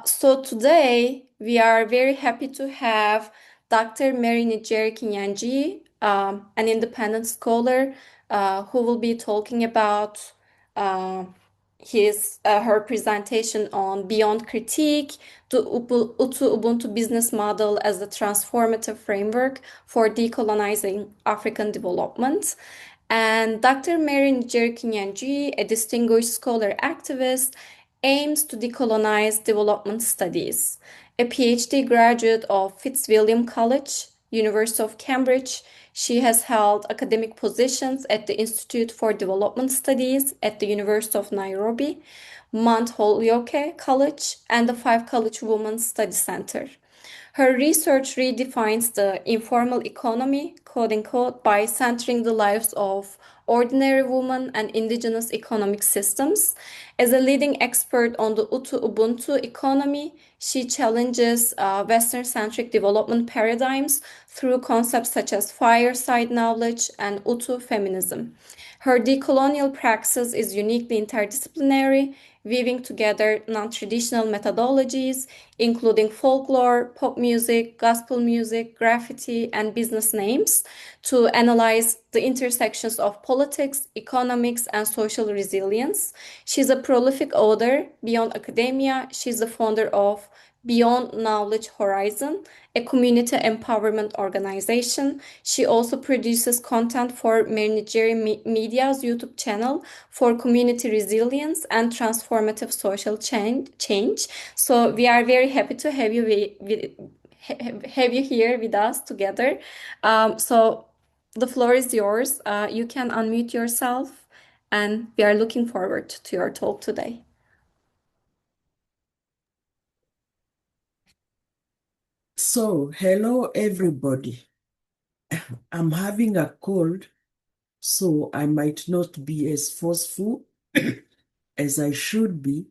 So today we are very happy to have Dr. Njeri Kinyanjui, an independent scholar, who will be talking about uh, her presentation on Beyond Critique, the Utu-Ubuntu business model as a transformative framework for decolonizing African development. And Dr. Mary Njeri Kinyanjui, a distinguished scholar activist, aims to decolonize development studies. A PhD graduate of Fitzwilliam College, University of Cambridge, she has held academic positions at the Institute for Development Studies at the University of Nairobi, Mount Holyoke College, and the Five College Women's Study Center. Her research redefines the informal economy, quote unquote, by centering the lives of ordinary women and indigenous economic systems. As a leading expert on the Utu-Ubuntu economy, she challenges Western-centric development paradigms through concepts such as fireside knowledge and Utu feminism. Her decolonial praxis is uniquely interdisciplinary, weaving together non-traditional methodologies, including folklore, pop music, gospel music, graffiti, and business names, to analyze the intersections of politics, economics, and social resilience. She's a prolific author beyond academia. She's the founder of Beyond Knowledge Horizon, a community empowerment organization. She also produces content for Njeri Media's YouTube channel for community resilience and transformative social change. So we are very happy to have you here with us together. So the floor is yours. You can unmute yourself, and we are looking forward to your talk today. So, hello everybody. I'm having a cold, so I might not be as forceful as I should be,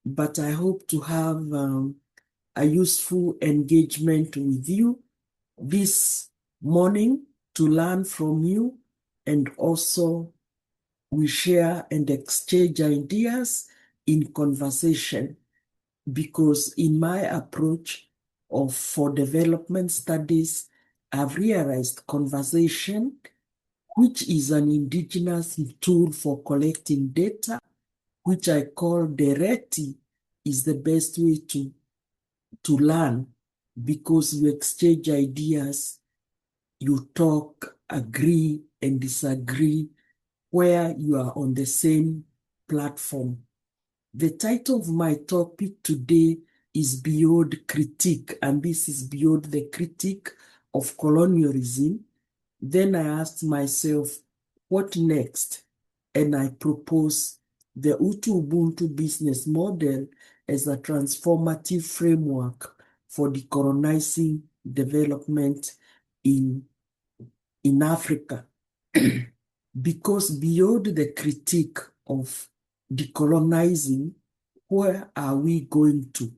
but I hope to have a useful engagement with you this morning to learn from you, and also we share and exchange ideas in conversation, because in my approach for development studies, I've realized conversation, which is an indigenous tool for collecting data, which I call Dereti, is the best way to learn, because you exchange ideas, you talk, agree and disagree, where you are on the same platform. The title of my topic today is Beyond Critique, and this is beyond the critique of colonialism. Then I asked myself, what next? And I propose the Utu-Ubuntu business model as a transformative framework for decolonizing development in Africa. Because beyond the critique of decolonizing, where are we going to?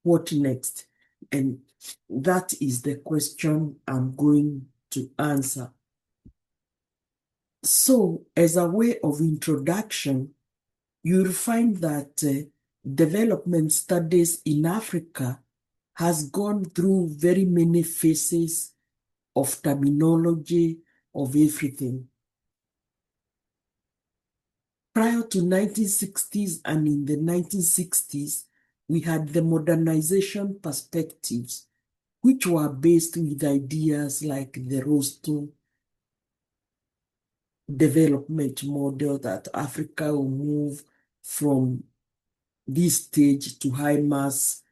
What next? And that is the question I'm going to answer. So, as a way of introduction, you'll find that development studies in Africa has gone through very many phases of terminology, of everything. Prior to 1960s and in the 1960s, we had the modernization perspectives, which were based with ideas like the Rosto development model, that Africa will move from this stage to high mass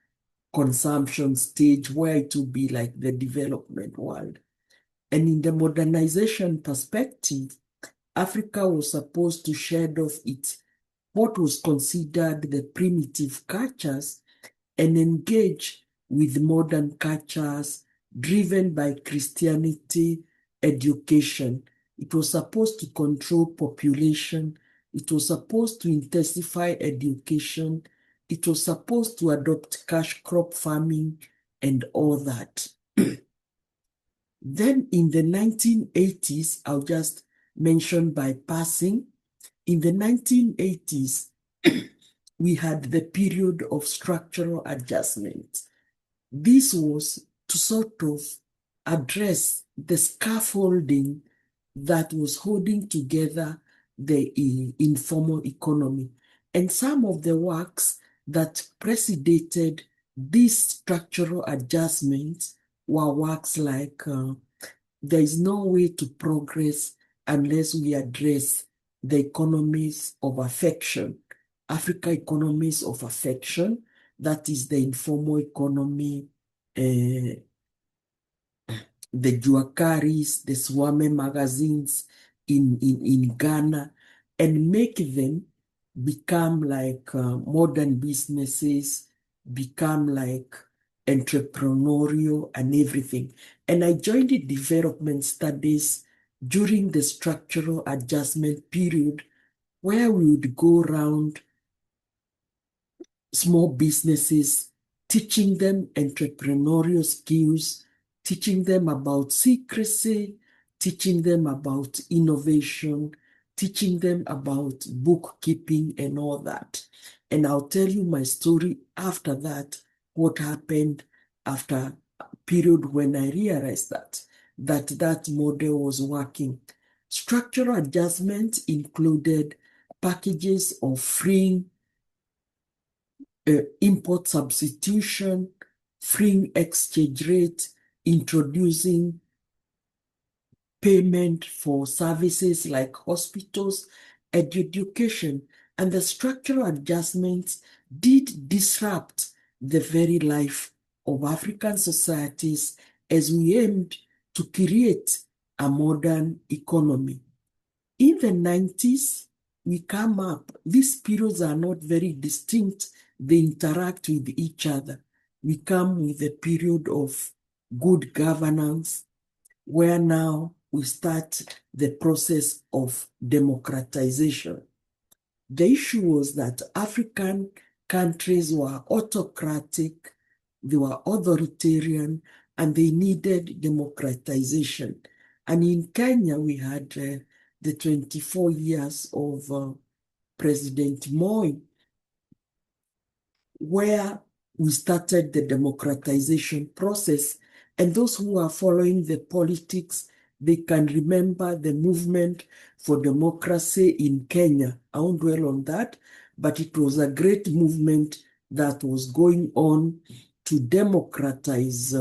consumption stage, where it will be like the development world. And in the modernization perspective, Africa was supposed to shed off what was considered the primitive cultures and engage with modern cultures driven by Christianity education. It was supposed to control population. It was supposed to intensify education. It was supposed to adopt cash crop farming and all that. Then in the 1980s, I'll just mention by passing, in the 1980s, we had the period of structural adjustment. This was to sort of address the scaffolding that was holding together the informal economy. And some of the works that preceded these structural adjustments were works like there is no way to progress unless we address the economies of affection, Africa economies of affection, that is the informal economy, uh, the Juakaris, the Swame magazines in Ghana, and make them become like modern businesses, become like entrepreneurial and everything. And I joined the development studies during the structural adjustment period where we would go around small businesses, teaching them entrepreneurial skills, teaching them about secrecy, teaching them about innovation, teaching them about bookkeeping and all that. And I'll tell you my story after that, what happened after a period when I realized that model was working. Structural adjustments included packages of freeing import substitution, freeing exchange rate, introducing payment for services like hospitals, education, and the structural adjustments did disrupt the very life of African societies as we aimed to create a modern economy. In the 90s, we come up, these periods are not very distinct, they interact with each other. We come with a period of good governance, where now we start the process of democratization. The issue was that African countries were autocratic, they were authoritarian, and they needed democratization. And in Kenya, we had the 24 years of President Moi, where we started the democratization process. And those who are following the politics, they can remember the movement for democracy in Kenya. I won't dwell on that, but it was a great movement that was going on to democratize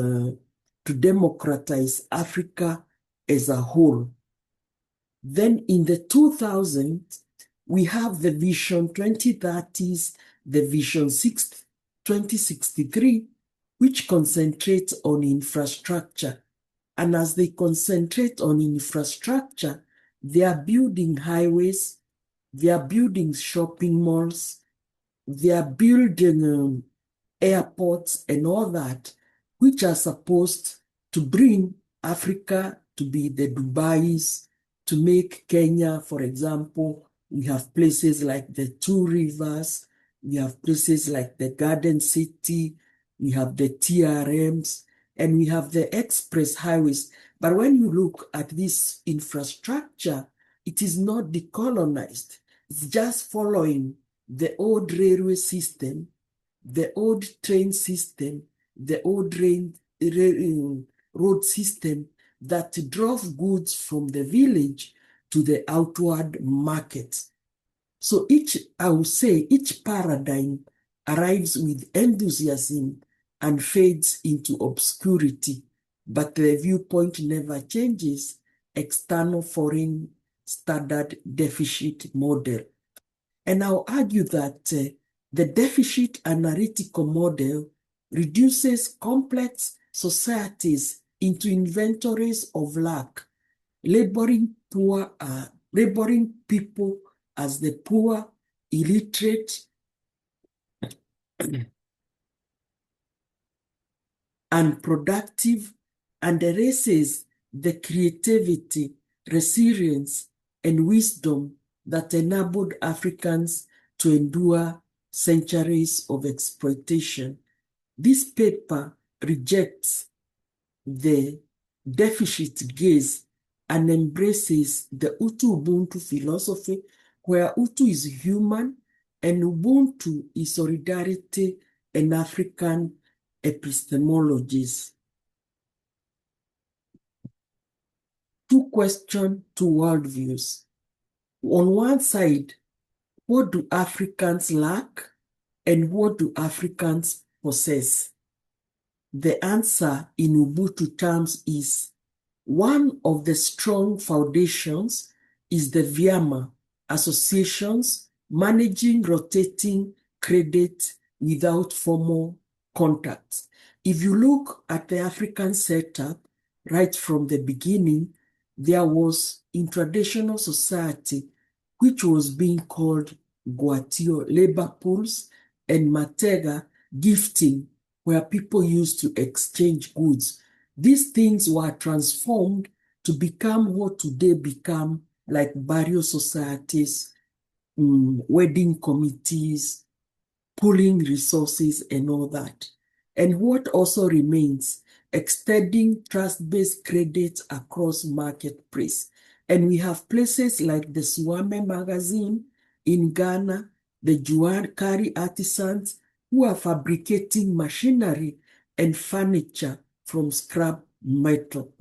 Africa as a whole. Then in the 2000s, we have the Vision 2030s, the Vision 2063, which concentrates on infrastructure. And as they concentrate on infrastructure, they are building highways, they are building shopping malls, they are building airports and all that, which are supposed to bring Africa to be the Dubais, to make Kenya, for example, we have places like the Two Rivers, we have places like the Garden City, we have the TRMs, and we have the express highways. But when you look at this infrastructure, it is not decolonized. It's just following the old railway system, the old train system, the old road system that drove goods from the village to the outward market. So I would say, each paradigm arrives with enthusiasm and fades into obscurity, but the viewpoint never changes. External foreign standard deficit model. And I'll argue that the deficit analytical model reduces complex societies into inventories of lack, laboring people as the poor, illiterate, unproductive, and erases the creativity, resilience, and wisdom that enabled Africans to endure centuries of exploitation. This paper rejects the deficit gaze and embraces the Utu-Ubuntu philosophy, where Utu is human and Ubuntu is solidarity and African epistemologies. Two questions, two worldviews. On one side, what do Africans lack and what do Africans possess? The answer in Ubuntu terms is one of the strong foundations is the Vyama associations managing rotating credit without formal contact. If you look at the African setup right from the beginning, there was in traditional society, which was being called Guatio, labor pools, and Matega, gifting, where people used to exchange goods. These things were transformed to become what today become like barrio societies, wedding committees, pooling resources and all that. And what also remains, extending trust-based credit across marketplace. And we have places like the Suame magazine in Ghana, the Juari artisans who are fabricating machinery and furniture from scrap metal.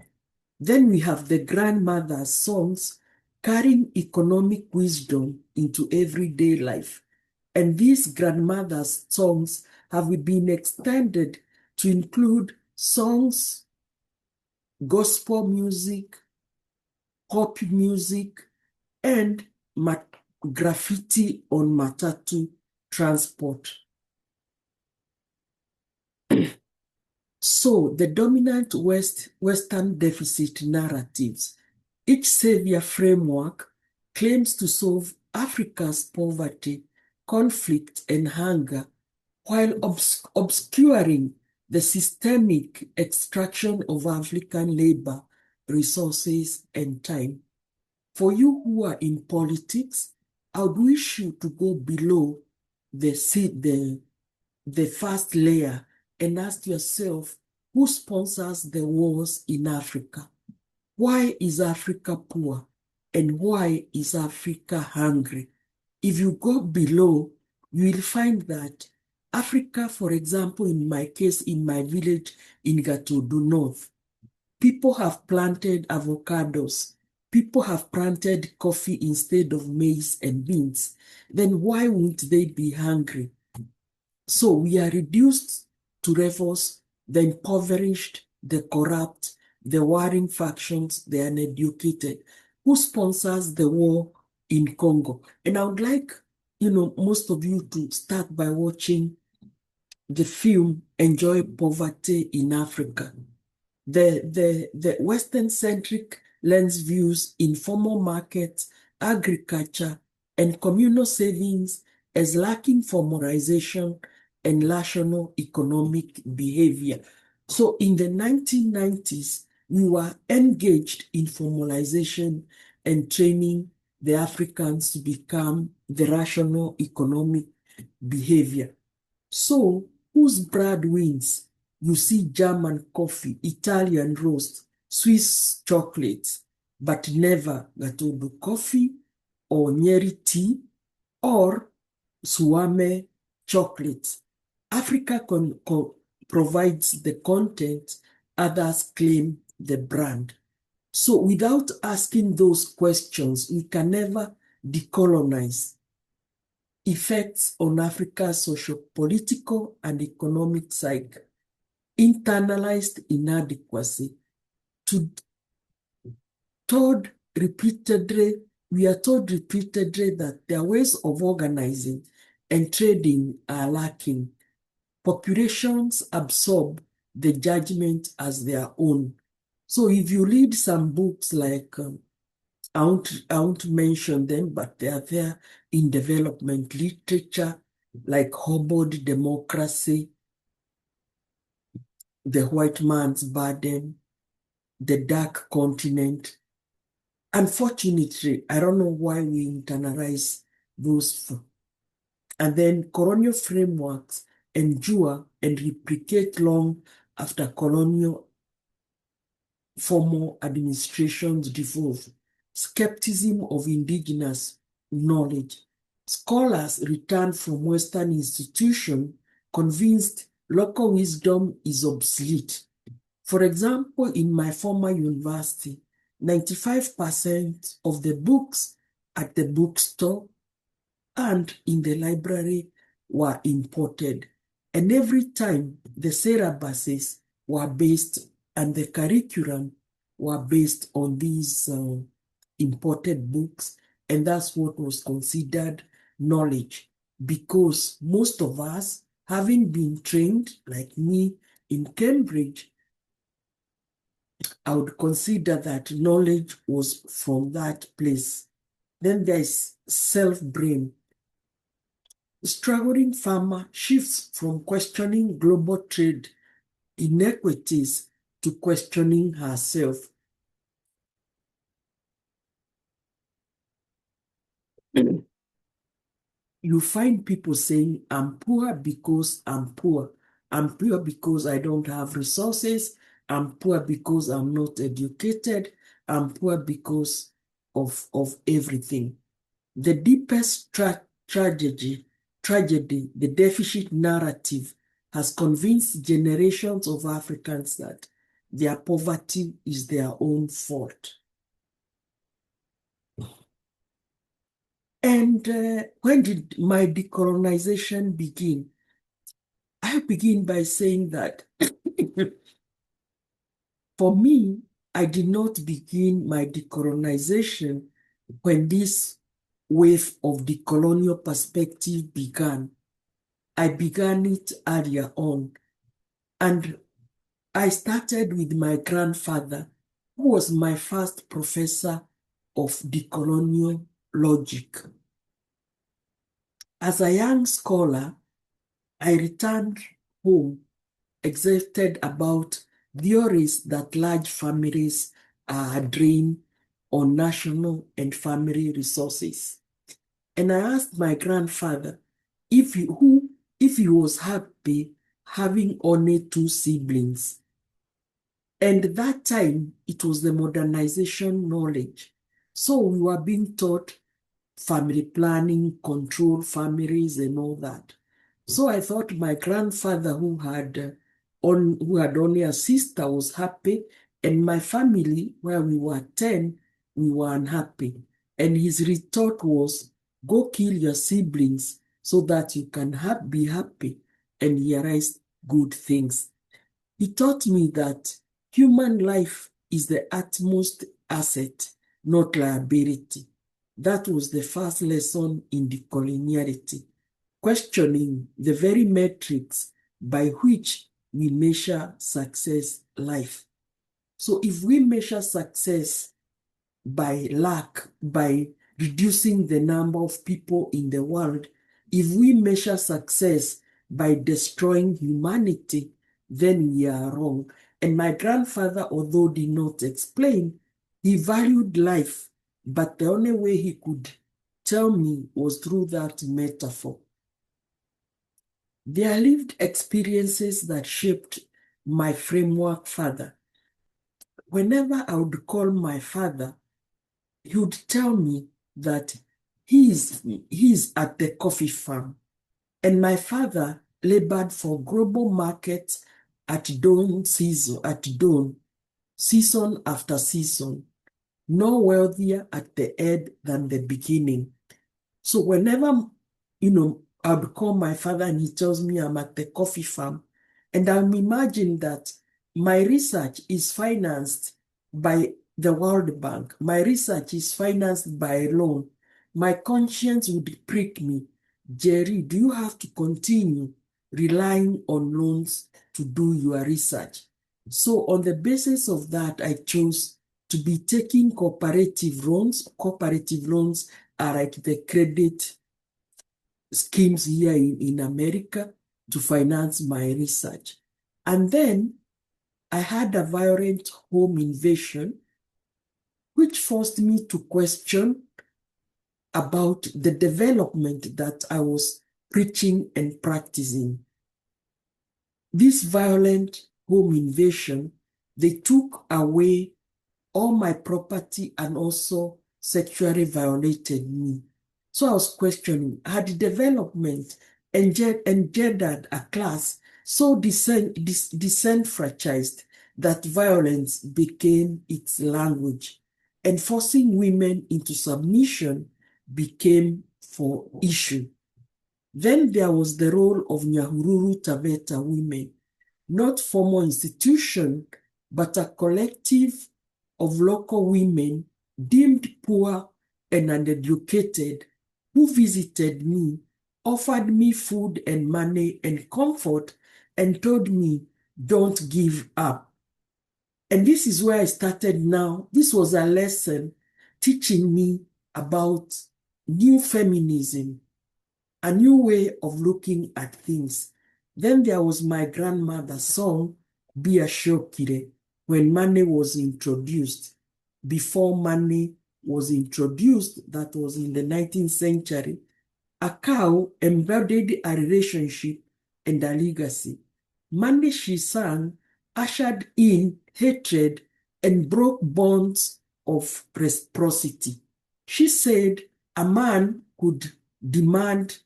Then we have the grandmother's songs carrying economic wisdom into everyday life. And these grandmother's songs have been extended to include songs, gospel music, pop music, and graffiti on matatu transport. So the dominant Western deficit narratives, each savior framework claims to solve Africa's poverty, conflict, and hunger while obscuring the systemic extraction of African labor, resources, and time. For you who are in politics, I would wish you to go below the first layer and ask yourself, who sponsors the wars in Africa? Why is Africa poor? And why is Africa hungry? If you go below, you will find that Africa, for example, in my case, in my village in Gatodu North, people have planted avocados. People have planted coffee instead of maize and beans. Then why won't they be hungry? So we are reduced to rebels, the impoverished, the corrupt, the warring factions, the uneducated. Who sponsors the war in Congo? And I would like, most of you to start by watching the film Enjoy Poverty in Africa. The Western-centric lens views informal markets, agriculture, and communal savings as lacking formalization and national economic behavior. So in the 1990s, we were engaged in formalization and training the Africans to become the rational economic behavior. So whose brand wins? You see German coffee, Italian roast, Swiss chocolates, but never Gatodu coffee or Njeri tea or Suame chocolate. Africa provides the content, others claim the brand. So without asking those questions, we can never decolonize. Effects on Africa's socio-political and economic cycle. Internalized inadequacy. We are told repeatedly that their ways of organizing and trading are lacking. Populations absorb the judgment as their own. So if you read some books like, I won't mention them, but they are there in development literature, like Hobart Democracy, The White Man's Burden, The Dark Continent. Unfortunately, I don't know why we internalize those. And then colonial frameworks endure and replicate long after colonial formal administrations devolve. Skepticism of indigenous knowledge. Scholars returned from Western institutions convinced local wisdom is obsolete. For example, in my former university, 95% of the books at the bookstore and in the library were imported. And every time the syllabuses were based and the curriculum were based on these imported books, and that's what was considered knowledge. Because most of us, having been trained, like me, in Cambridge, I would consider that knowledge was from that place. Then there's self-blame. Struggling farmer shifts from questioning global trade inequities to questioning herself. You find people saying, I'm poor because I'm poor. I'm poor because I don't have resources. I'm poor because I'm not educated. I'm poor because of everything. The deepest tragedy, the deficit narrative, has convinced generations of Africans that their poverty is their own fault. And when did my decolonization begin? I begin by saying that for me, I did not begin my decolonization when this wave of the colonial perspective began. I began it earlier on. And I started with my grandfather, who was my first professor of decolonial logic. As a young scholar, I returned home excited about theories that large families are a drain on national and family resources. And I asked my grandfather if he was happy having only two siblings. And at that time, it was the modernization knowledge. So we were being taught family planning, control families, and all that. So I thought my grandfather, who had only a sister, was happy, and my family, where we were 10, we were unhappy. And his retort was, "Go kill your siblings so that you can be happy and realize good things." He taught me that human life is the utmost asset, not liability. That was the first lesson in decoloniality, questioning the very metrics by which we measure success life. So if we measure success by lack, by reducing the number of people in the world, if we measure success by destroying humanity, then we are wrong. And my grandfather, although did not explain, he valued life, but the only way he could tell me was through that metaphor. Their lived experiences that shaped my framework further. Whenever I would call my father, he would tell me that he's at the coffee farm. And my father labored for global markets at dawn, season after season, no wealthier at the end than the beginning. So whenever, I would call my father and he tells me I'm at the coffee farm, and I'm imagining that my research is financed by the World Bank. My research is financed by a loan. My conscience would prick me. Njeri, do you have to continue relying on loans to do your research? So on the basis of that, I chose to be taking cooperative loans. Cooperative loans are like the credit schemes here in America to finance my research. And then I had a violent home invasion, which forced me to question about the development that I was preaching and practicing. This violent home invasion, they took away all my property and also sexually violated me. So I was questioning, had development engendered a class so disenfranchised that violence became its language, and forcing women into submission became for issue. Then there was the role of Nyahururu Taveta women, not formal institution, but a collective of local women deemed poor and uneducated who visited me, offered me food and money and comfort, and told me, don't give up. And this is where I started now. This was a lesson teaching me about new feminism, a new way of looking at things. Then there was my grandmother's song, Bia Shokire, when money was introduced. Before money was introduced, that was in the 19th century, a cow embodied a relationship and a legacy. Money, she sang, ushered in hatred and broke bonds of reciprocity. She said a man could demand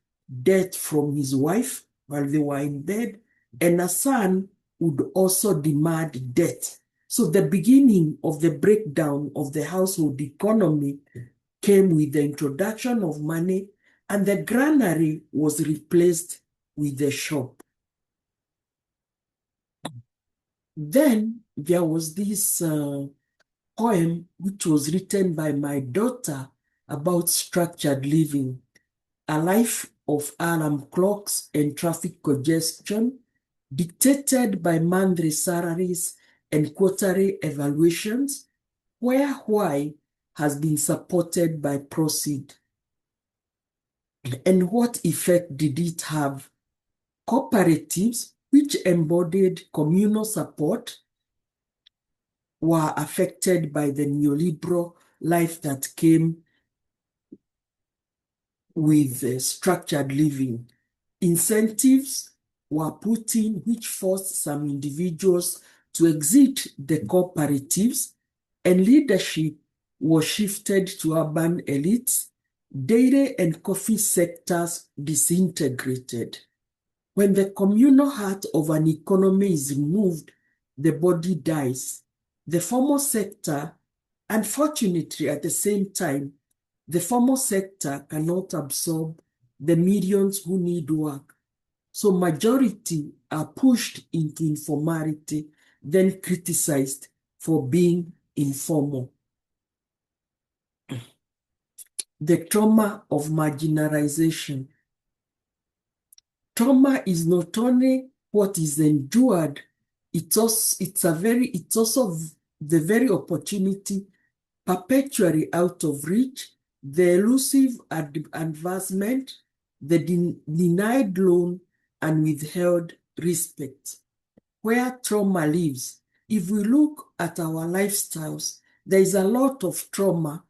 death from his wife while they were in bed, and a son would also demand death. So the beginning of the breakdown of the household economy came with the introduction of money, and the granary was replaced with the shop. Then there was this poem which was written by my daughter about structured living, a life of alarm clocks and traffic congestion, dictated by monthly salaries and quarterly evaluations, where why has been supported by proceed. And what effect did it have? Cooperatives, which embodied communal support, were affected by the neoliberal life that came with structured living. Incentives were put in which forced some individuals to exit the cooperatives, and leadership was shifted to urban elites. Dairy and coffee sectors disintegrated. When the communal heart of an economy is removed, the body dies. The formal sector, unfortunately, at the same time, the formal sector cannot absorb the millions who need work. So majority are pushed into informality, then criticized for being informal. The trauma of marginalization. Trauma is not only what is endured, it's also the very opportunity perpetually out of reach, the elusive advancement, the denied loan, and withheld respect. Where trauma lives, if we look at our lifestyles, there is a lot of trauma,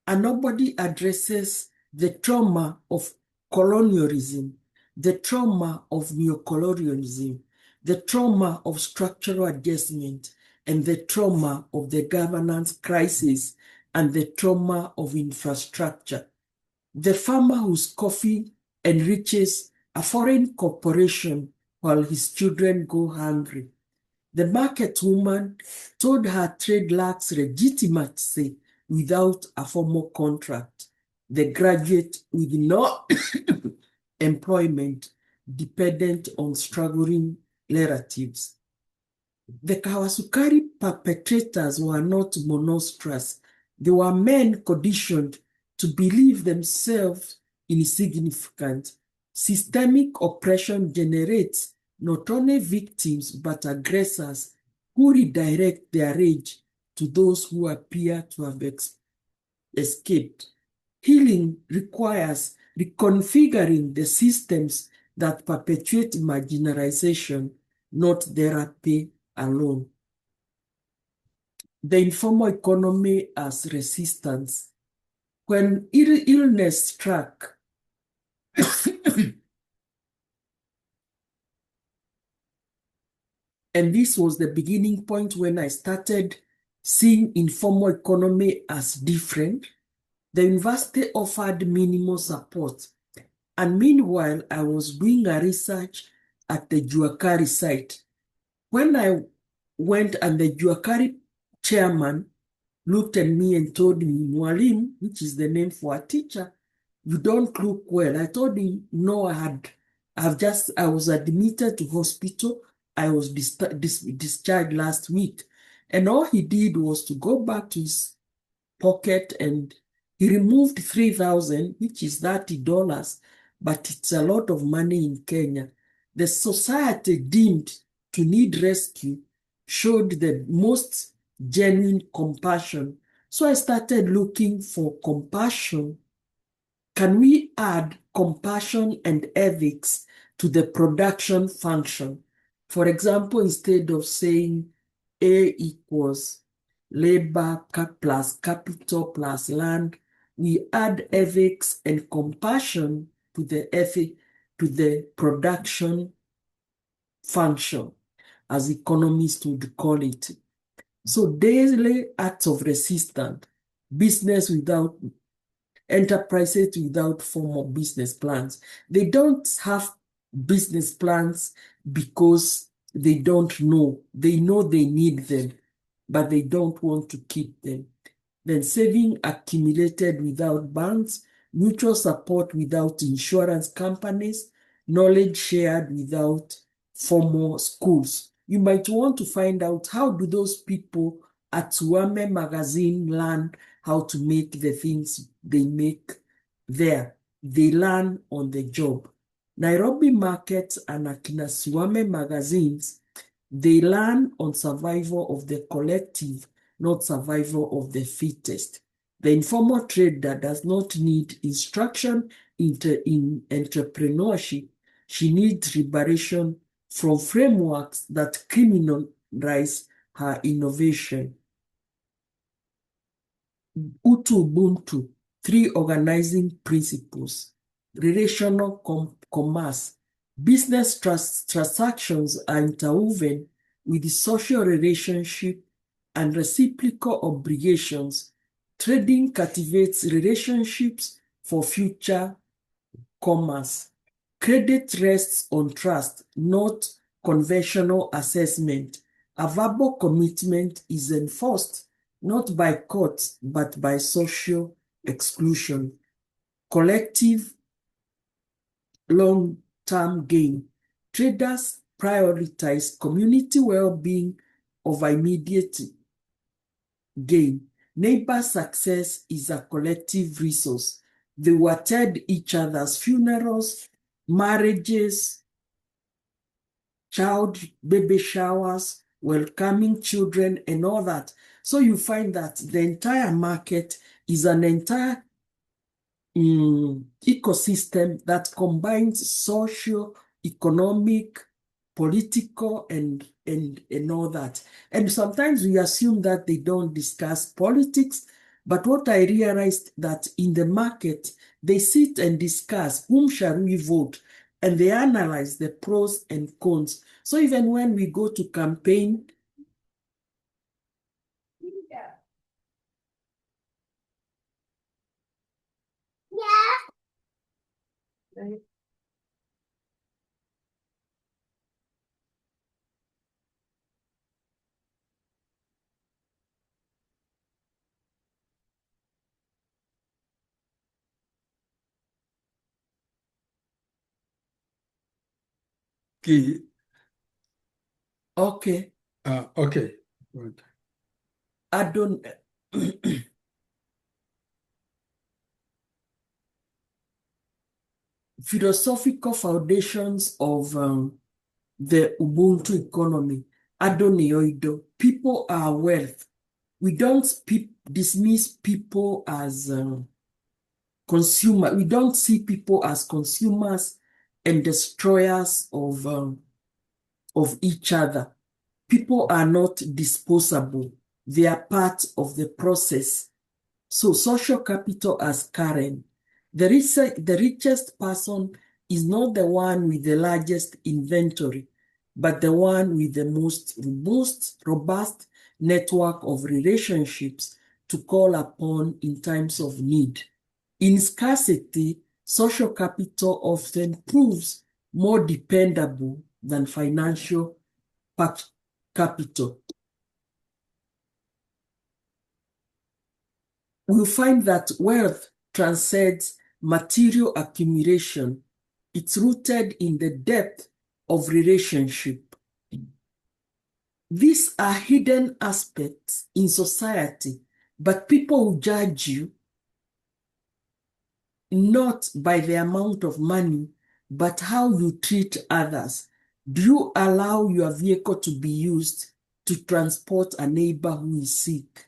and nobody addresses the trauma of colonialism, the trauma of neocolonialism, the trauma of structural adjustment, and the trauma of the governance crisis, and the trauma of infrastructure. The farmer whose coffee enriches a foreign corporation while his children go hungry. The market woman told her trade lacks legitimacy without a formal contract. The graduate with no employment dependent on struggling relatives. The Kawasukari perpetrators were not monstrous. They were men conditioned to believe themselves insignificant. Systemic oppression generates not only victims but aggressors who redirect their rage to those who appear to have escaped. Healing requires reconfiguring the systems that perpetuate marginalization, not therapy alone. The informal economy as resistance. When illness struck, and this was the beginning point when I started seeing informal economy as different, The university offered minimal support. And meanwhile, I was doing a research at the Juakari site. When I went and the Juakari chairman looked at me and told me, Mwalim, which is the name for a teacher, you don't look well. I told him, no, I was admitted to hospital. I was discharged last week. And all he did was to go back to his pocket and he removed 3,000, which is $30, but it's a lot of money in Kenya. The society deemed to need rescue showed the most genuine compassion. So I started looking for compassion. Can we add compassion and ethics to the production function? For example, instead of saying A equals labor plus capital plus land, we add ethics and compassion to the production function, as economists would call it. So daily acts of resistance, business without enterprises without formal business plans. They don't have business plans because they don't know. They know they need them, but they don't want to keep them. Then saving accumulated without banks, mutual support without insurance companies, knowledge shared without formal schools. You might want to find out, how do those people at Suame magazine learn how to make the things they make there? They learn on the job. Nairobi markets and Akina Suame magazines, they learn on survival of the collective, not survival of the fittest. The informal trader does not need instruction in entrepreneurship. She needs liberation from frameworks that criminalize her innovation. Utu-Ubuntu, 3 organizing principles. Relational commerce. Business transactions are interwoven with the social relationship and reciprocal obligations. Trading cultivates relationships for future commerce. Credit rests on trust, not conventional assessment. A verbal commitment is enforced not by courts, but by social exclusion. Collective long-term gain. Traders prioritize community well-being over immediate gain. Neighbor success is a collective resource. They will attend each other's funerals, marriages, baby showers, welcoming children, and all that. So you find that the entire market is an entire ecosystem that combines social, economic, political, and all that. And sometimes we assume that they don't discuss politics, but what I realized that in the market, they sit and discuss whom shall we vote, and they analyze the pros and cons. So even when we go to campaign, Okay. okay, Okay. Good. I don't. Philosophical foundations of the Ubuntu economy. Adonioido. People are wealth. We don't dismiss people as consumers. We don't see people as consumers and destroyers of each other. People are not disposable. They are part of the process. So social capital as Karen. The richest person is not the one with the largest inventory, but the one with the most robust network of relationships. to call upon in times of need. In scarcity, social capital often proves more dependable than financial capital. We'll find that wealth transcends material accumulation. It's rooted in the depth of relationship. These are hidden aspects in society, but people will judge you not by the amount of money, but how you treat others. Do you allow your vehicle to be used to transport a neighbor who is sick?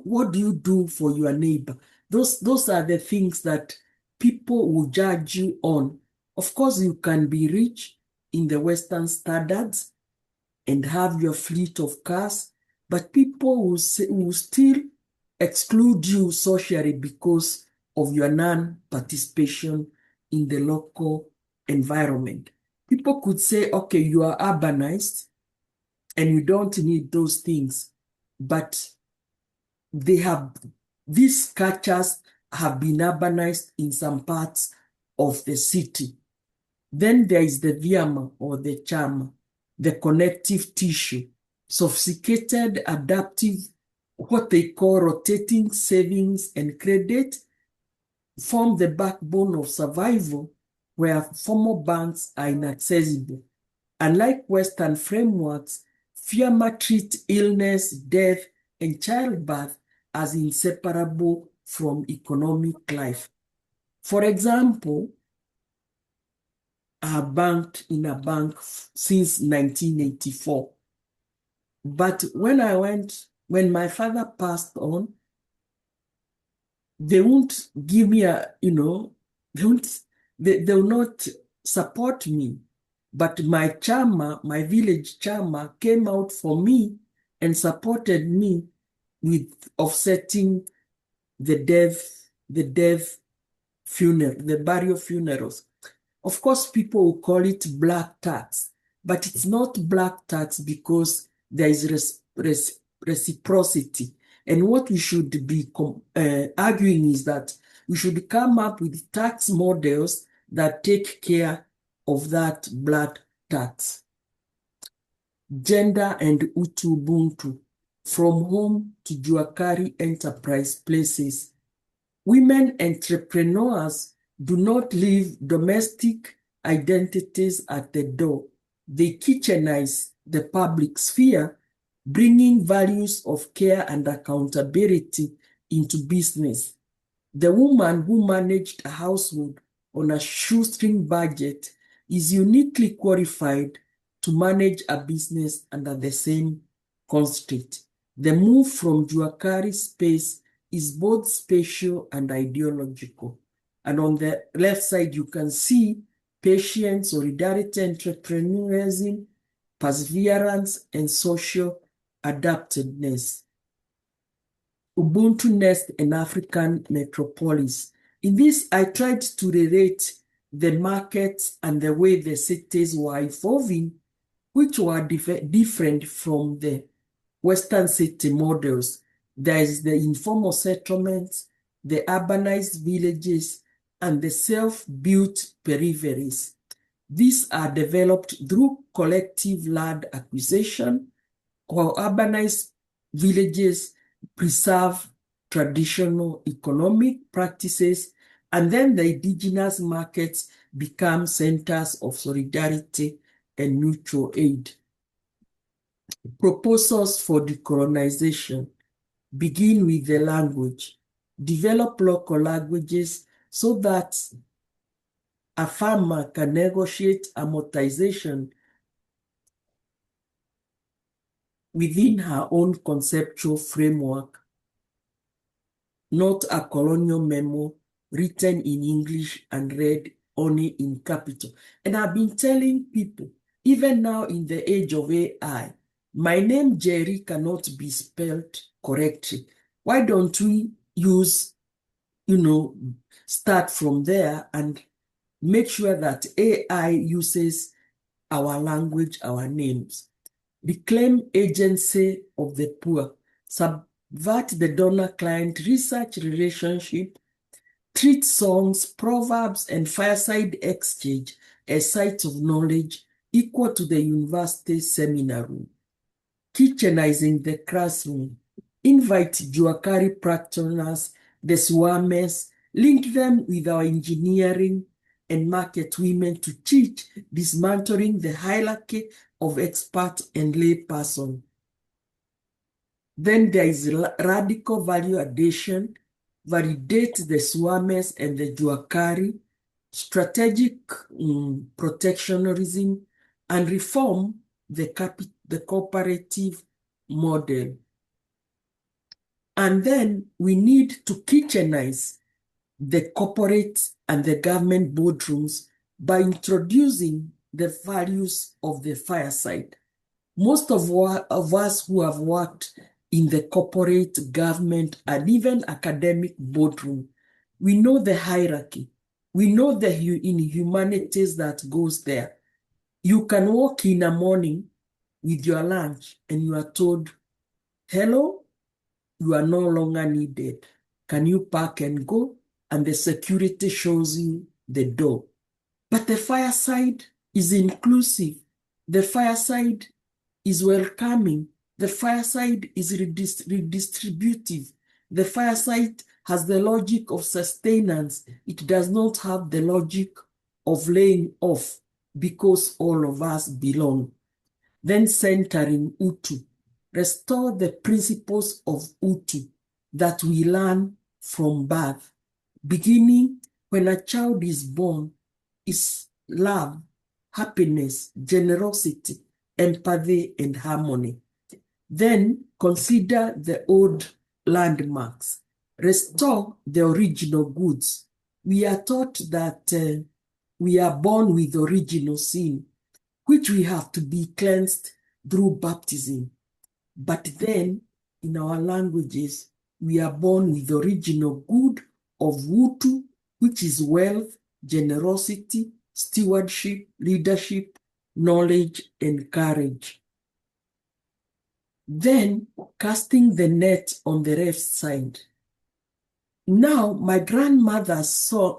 What do you do for your neighbor? Those are the things that people will judge you on. Of course, you can be rich in the Western standards and have your fleet of cars, but people will still exclude you socially because of your non-participation in the local environment. People could say, okay, you are urbanized and you don't need those things, but these cultures have been urbanized in some parts of the city. Then there is the vyama or the chama, the connective tissue, sophisticated, adaptive, what they call rotating savings and credit, form the backbone of survival where formal banks are inaccessible. Unlike Western frameworks, vyama treat illness, death, and childbirth as inseparable from economic life. For example, I have banked in a bank since 1984. But when my father passed on, they won't give me they will not support me. But my chama, my village chama, came out for me and supported me with offsetting the burial funerals. Of course, people will call it black tax, but it's not black tax because there is reciprocity. And what we should be arguing is that we should come up with tax models that take care of that black tax. Gender and Utu-Ubuntu, from home to Juakari enterprise places. Women entrepreneurs do not leave domestic identities at the door. They kitchenize the public sphere, bringing values of care and accountability into business. The woman who managed a household on a shoestring budget is uniquely qualified to manage a business under the same constraint. The move from Juakari space is both spatial and ideological. And on the left side, you can see patience, solidarity, entrepreneurship, perseverance, and social adaptedness. Ubuntu Nest and African Metropolis. In this, I tried to relate the markets and the way the cities were evolving, which were different from the Western city models. There is the informal settlements, the urbanized villages, and the self-built peripheries. These are developed through collective land acquisition, while urbanized villages preserve traditional economic practices, and then the indigenous markets become centers of solidarity and mutual aid. Proposals for decolonization begin with the language. Develop local languages so that a farmer can negotiate amortization within her own conceptual framework, not a colonial memo written in English and read only in capital. And I've been telling people, even now in the age of AI, my name Njeri cannot be spelled correctly. Why don't we start from there and make sure that AI uses our language, our names. Reclaim agency of the poor. that the donor-client research relationship, treat songs, proverbs, and fireside exchange as sites of knowledge equal to the university seminar room. Kitchenizing the classroom. Invite Juakari practitioners, the swarmers, link them with our engineering and market women to teach, dismantling the hierarchy of expert and lay person. Then there is radical value addition, validate the swarmers and the Juakari, strategic protectionism, and reform the cooperative model. And then we need to kitchenize the corporate and the government boardrooms by introducing the values of the fireside. Most of us who have worked in the corporate, government, and even academic boardroom, we know the hierarchy. We know the inhumanities that goes there. You can walk in the morning with your lunch and you are told, hello, you are no longer needed. Can you pack and go? And the security shows you the door. But the fireside is inclusive. The fireside is welcoming. The fireside is redistributive. The fireside has the logic of sustenance. It does not have the logic of laying off because all of us belong. Then centering Utu. Restore the principles of Utu that we learn from birth. Beginning when a child is born is love, happiness, generosity, empathy, and harmony. Then consider the old landmarks. Restore the original goods. We are taught that we are born with original sin, which we have to be cleansed through baptism. But then, in our languages, we are born with the original good of Utu, which is wealth, generosity, stewardship, leadership, knowledge, and courage. Then, casting the net on the left side. Now, my grandmother's song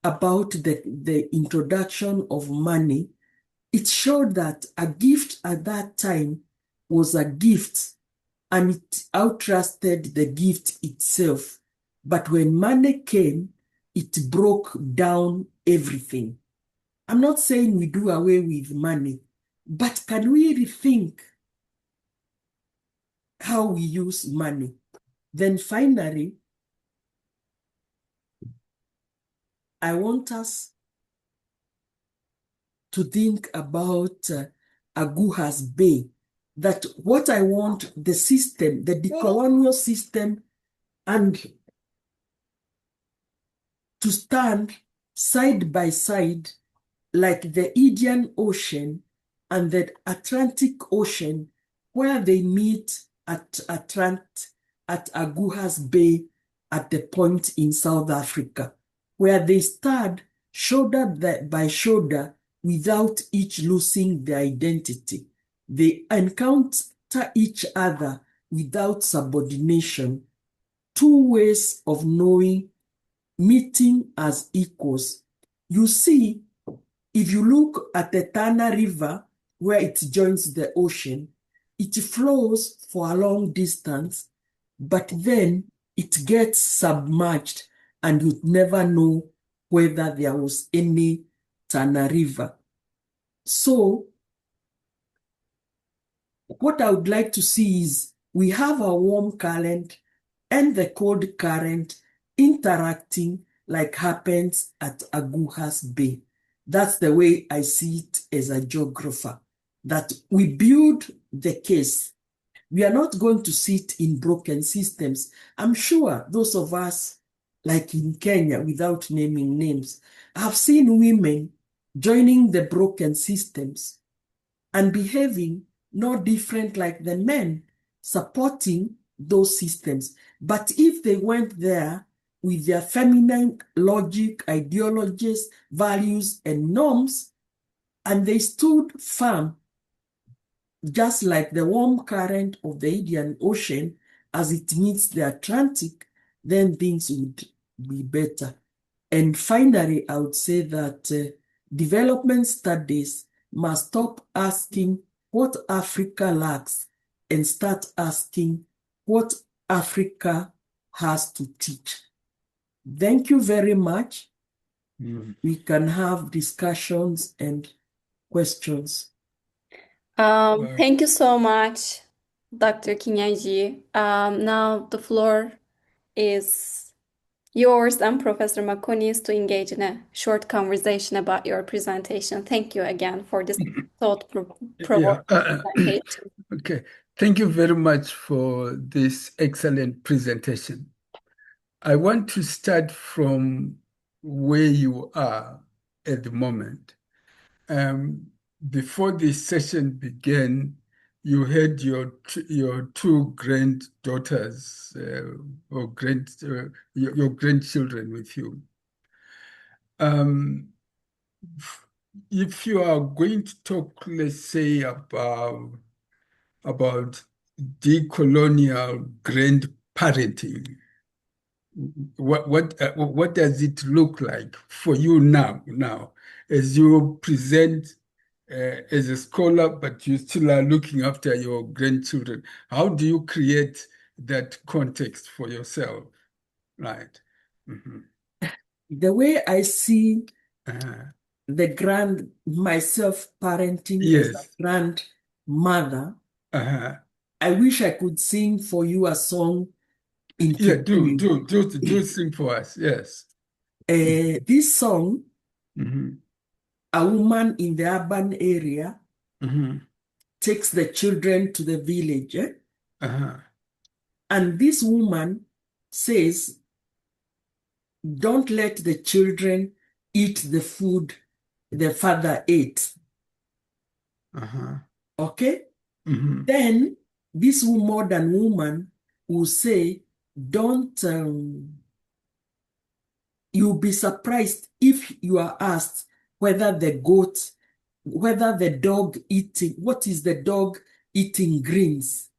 about the introduction of money, it showed that a gift at that time was a gift and it outlasted the gift itself. But when money came, it broke down everything. I'm not saying we do away with money, but can we rethink how we use money? Then finally, I want us to think about Aguha's Bay. That what I want the system, the decolonial system, and to stand side by side like the Indian Ocean and the Atlantic Ocean, where they meet at Aguha's Bay at the point in South Africa, where they stand shoulder by shoulder without each losing their identity. They encounter each other without subordination. Two ways of knowing, meeting as equals. You see, if you look at the Tana River, where it joins the ocean, it flows for a long distance, but then it gets submerged and you'd never know whether there was any Tana River. So, what I would like to see is we have a warm current and the cold current interacting like happens at Aguha's Bay. That's the way I see it as a geographer, that we build the case. We are not going to sit in broken systems. I'm sure those of us, like in Kenya, without naming names, have seen women joining the broken systems and behaving no different like the men, supporting those systems. But if they went there with their feminine logic, ideologies, values, and norms, and they stood firm, just like the warm current of the Indian Ocean, as it meets the Atlantic, then things would be better. And finally, I would say that development studies must stop asking what Africa lacks and start asking what Africa has to teach. Thank you very much. We can have discussions and questions. Thank you so much, Dr. Kinyanjui. Now the floor is yours and Professor Makonis to engage in a short conversation about your presentation. Thank you again for this thought-provoking presentation. Okay. Thank you very much for this excellent presentation. I want to start from where you are at the moment. Before this session began, you had your two granddaughters or your grandchildren with you. If you are going to talk, let's say, about decolonial grandparenting, what does it look like for you now as you present as a scholar, but you still are looking after your grandchildren? How do you create that context for yourself? Right. The way I see myself parenting as a grandmother, I wish I could sing for you a song in Kikuyu. Do sing for us, yes. This song, a woman in the urban area takes the children to the village. And this woman says, don't let the children eat the food the father ate. Okay? Then this modern woman will say, don't, you'll be surprised if you are asked whether the dog eating, what is the dog eating greens?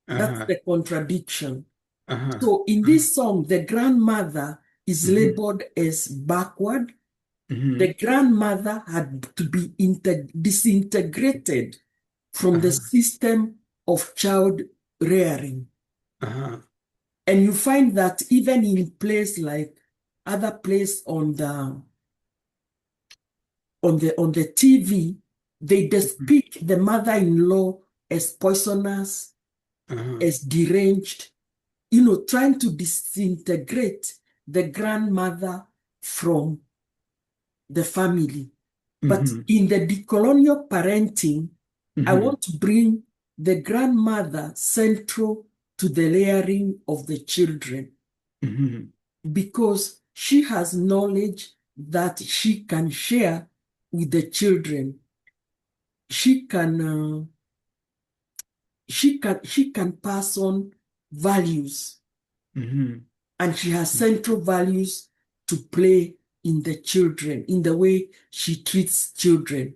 That's the contradiction. So in this song, the grandmother is labeled as backward. The grandmother had to be disintegrated from the system of child rearing. And you find that even in place like other place on the TV, they depict the mother-in-law as poisonous, as deranged, trying to disintegrate the grandmother from the family. But in the decolonial parenting, I want to bring the grandmother central to the layering of the children because she has knowledge that she can share with the children. She can pass on values, and she has central values to play in the children, in the way she treats children.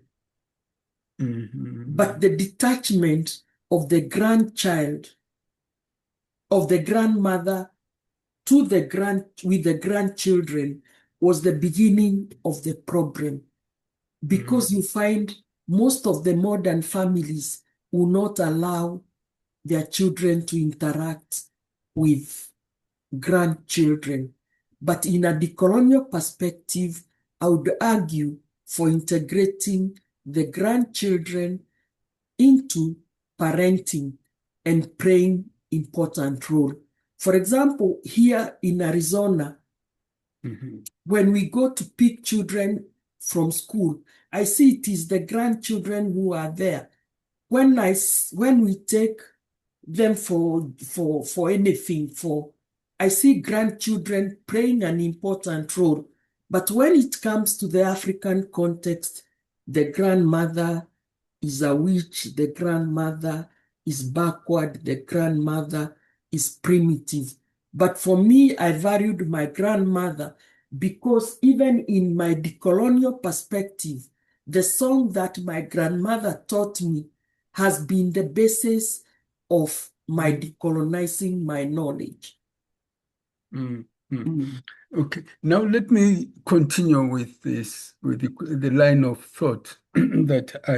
But the detachment of the grandchild, of the grandmother with the grandchildren was the beginning of the problem. Because you find most of the modern families will not allow their children to interact with grandchildren. But in a decolonial perspective, I would argue for integrating the grandchildren into parenting and playing important role. For example, here in Arizona, when we go to pick children from school, I see it is the grandchildren who are there. When we take them for anything, I see grandchildren playing an important role. But when it comes to the African context, the grandmother is a witch, the grandmother is backward, the grandmother is primitive. But for me, I valued my grandmother because even in my decolonial perspective, the song that my grandmother taught me has been the basis of my decolonizing my knowledge. Mm, mm. Mm. Okay, now let me continue with this, with the line of thought that I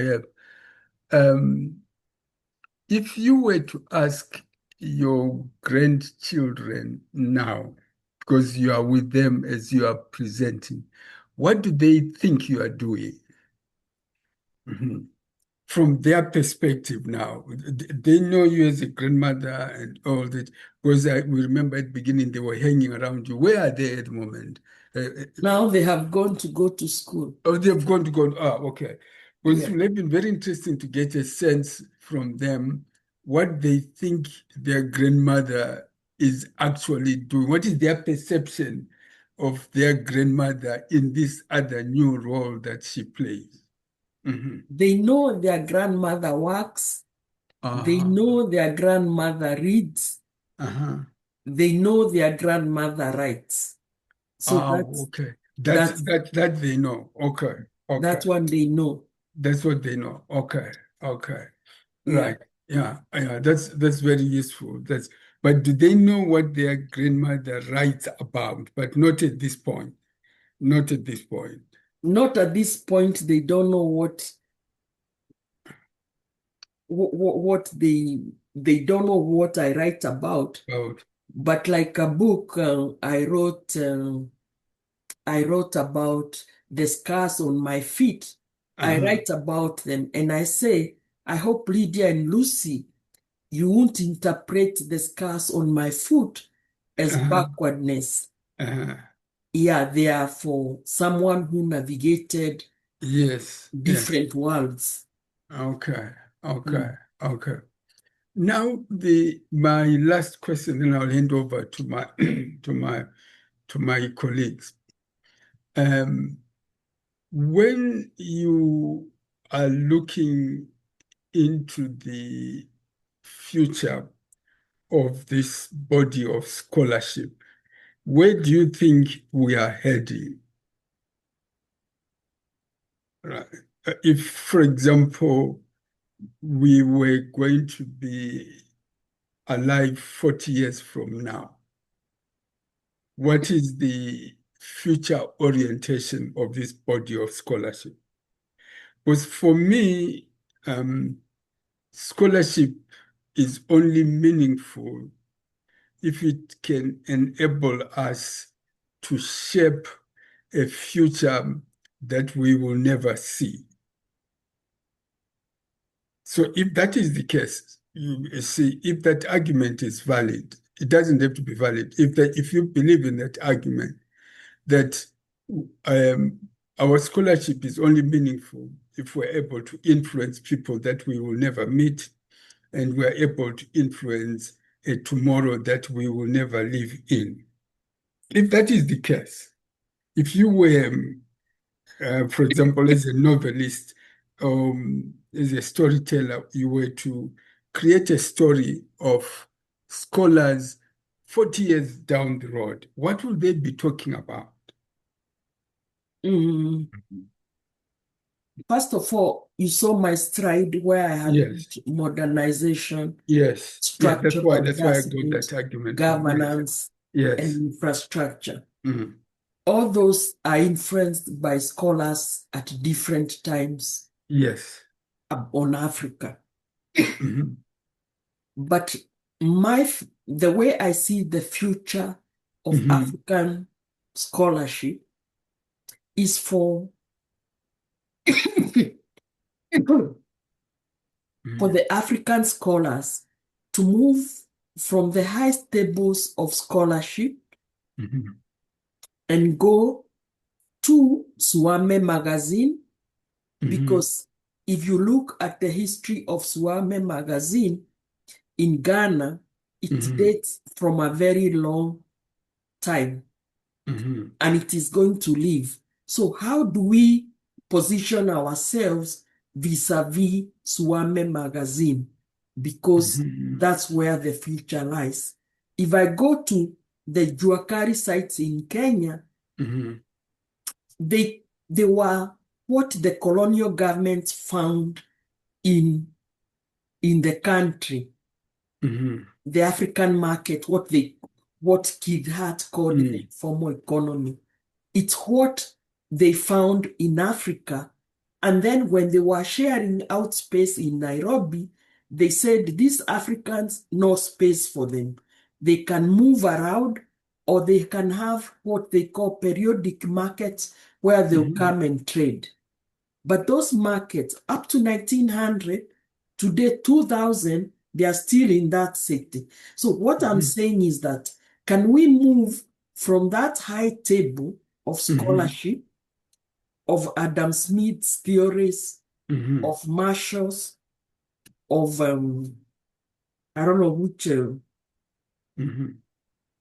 have. If you were to ask your grandchildren now, because you are with them as you are presenting, what do they think you are doing? Mhm. From their perspective now, they know you as a grandmother and all that, because we remember at the beginning they were hanging around you. Where are they at the moment? Now they have gone to school. Oh, they've gone to go. Ah, okay. Because it Yeah. would have been very interesting to get a sense from them what they think their grandmother is actually doing. What is their perception of their grandmother in this other new role that she plays? Mhm. They know their grandmother works. They Uh-huh. know their grandmother reads. Uh-huh. They know their grandmother writes. So Ah, okay. That's that's that they know. Okay. Okay. that one they know. That's what they know. Okay. Okay. Yeah. Right. Yeah. Yeah. That's very useful. But do they know what their grandmother writes about? But not at this point. Not at this point. Not at this point, they don't know what they don't know what I write about. About. But like a book I wrote about the scars on my feet. I Uh-huh. write about them and I say, I hope Lydia and Lucy, you won't interpret the scars on my foot as Uh-huh. backwardness. Uh-huh. Yeah, they are for someone who navigated Yes. Yes. different worlds. Okay. Okay. Mm. Okay. Now my last question, then I'll hand over to my to my colleagues. Um, when you are looking into the future of this body of scholarship, where do you think we are heading? Right. If, for example, we were going to be alive 40 years from now, what is the future orientation of this body of scholarship? Because for me, scholarship is only meaningful if it can enable us to shape a future that we will never see. So if that is the case, you see, if that argument is valid, it doesn't have to be valid. If you believe in that argument, that um, our scholarship is only meaningful if we're able to influence people that we will never meet, and we're able to influence a tomorrow that we will never live in. If that is the case, if you were, for example, as a novelist, as a storyteller, you were to create a story of scholars 40 years down the road, what will they be talking about? Mm. First of all, you saw my stride where I had Yes, put modernization, yes, yeah, that's structural why I got adjustment, that argument from. Yes, governance, and yes, infrastructure. mhm, All those are influenced by scholars at different times yes, on Africa. mhm, But the way I see the future of mhm, African scholarship is for mhm, the African scholars to move from the high tables of scholarship mhm, and go to Swame magazine, mhm, because if you look at the history of Swame magazine in Ghana, it mhm, dates from a very long time mhm, and it is going to live. So how do we position ourselves vis-a-vis Swame magazine? Because mhm, that's where the future lies. If I go to the Juakari sites in Kenya, mhm, they were what the colonial government found in in the country, the African market, what Keith Hart called the informal economy. It's what they found in Africa. And then when they were sharing out space in Nairobi, they said these Africans, no space for them. They can move around, or they can have what they call periodic markets where they'll come and trade. But those markets, up to 1900, today 2000, they are still in that city. So what I'm saying is that, can we move from that high table of scholarship, of Adam Smith's theories, of Marshall's, of, I don't know which,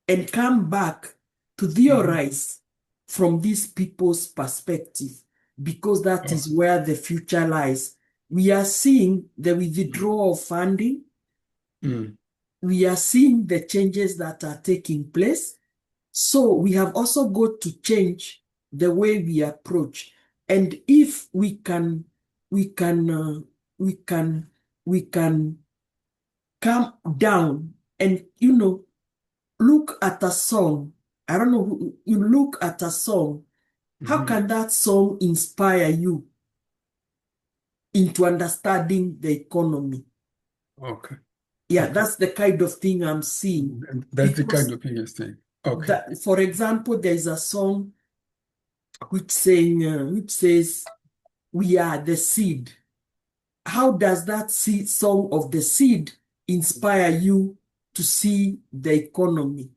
and come back to theorize from these people's perspective, because that is where the future lies. We are seeing the withdrawal of funding. We are seeing the changes that are taking place. So we have also got to change the way we approach. And if we can come down and, look at a song. I don't know, you look at a song. How can that song inspire you into understanding the economy? Okay. Yeah, Okay. that's the kind of thing I'm seeing. That's the kind of thing you're saying. Okay. For example, there's a song which says, "We are the seed." How does that song of the seed inspire you to see the economy?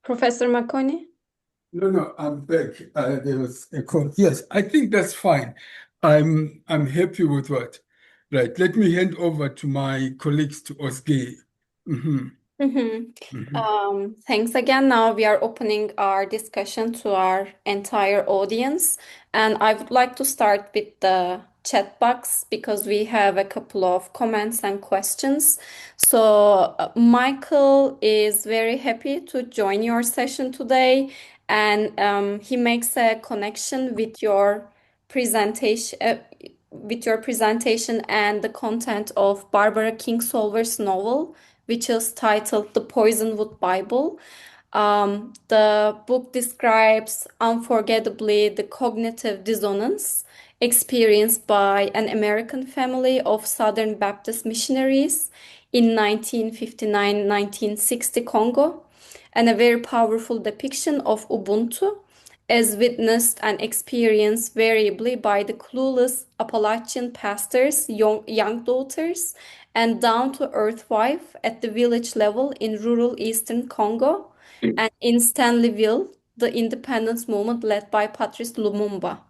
Professor Makoni? No, I'm back. There was a call. Yes, I think that's fine. I'm happy with what. Right. Let me hand over to my colleagues to Osge. Thanks again. Now we are opening our discussion to our entire audience. And I would like to start with the chat box because we have a couple of comments and questions. So, Michael is very happy to join your session today. And he makes a connection with your presentation and the content of Barbara Kingsolver's novel, which is titled The Poisonwood Bible. The book describes unforgettably the cognitive dissonance experienced by an American family of Southern Baptist missionaries in 1959-1960 Congo, and a very powerful depiction of Ubuntu as witnessed and experienced variably by the clueless Appalachian pastors, young daughters, and down-to-earth wife at the village level in rural eastern Congo, and in Stanleyville, the independence movement led by Patrice Lumumba.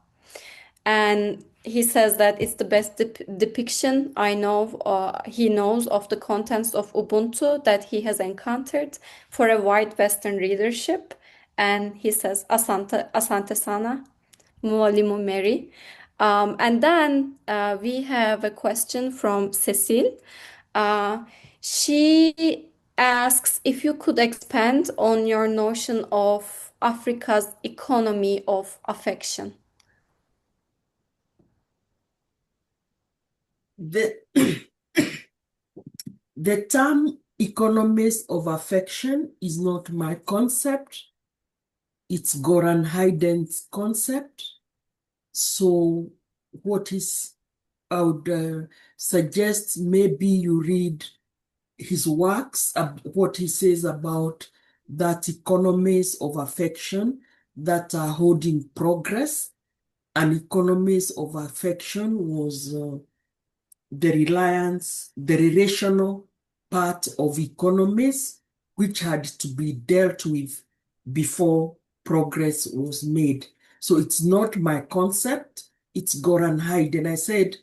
And he says that it's the best depiction he knows of the contents of Ubuntu that he has encountered for a white Western readership. And he says, Asante Sana, Mwalimu Mary. And then we have a question from Cecile. She asks if you could expand on your notion of Africa's economy of affection. The term economies of affection is not my concept. It's Goran Hayden's concept. So I would suggest maybe you read his works, what he says about that economies of affection that are holding progress. And economies of affection was the relational part of economies, which had to be dealt with before progress was made. So it's not my concept, it's Goran Hayden. I said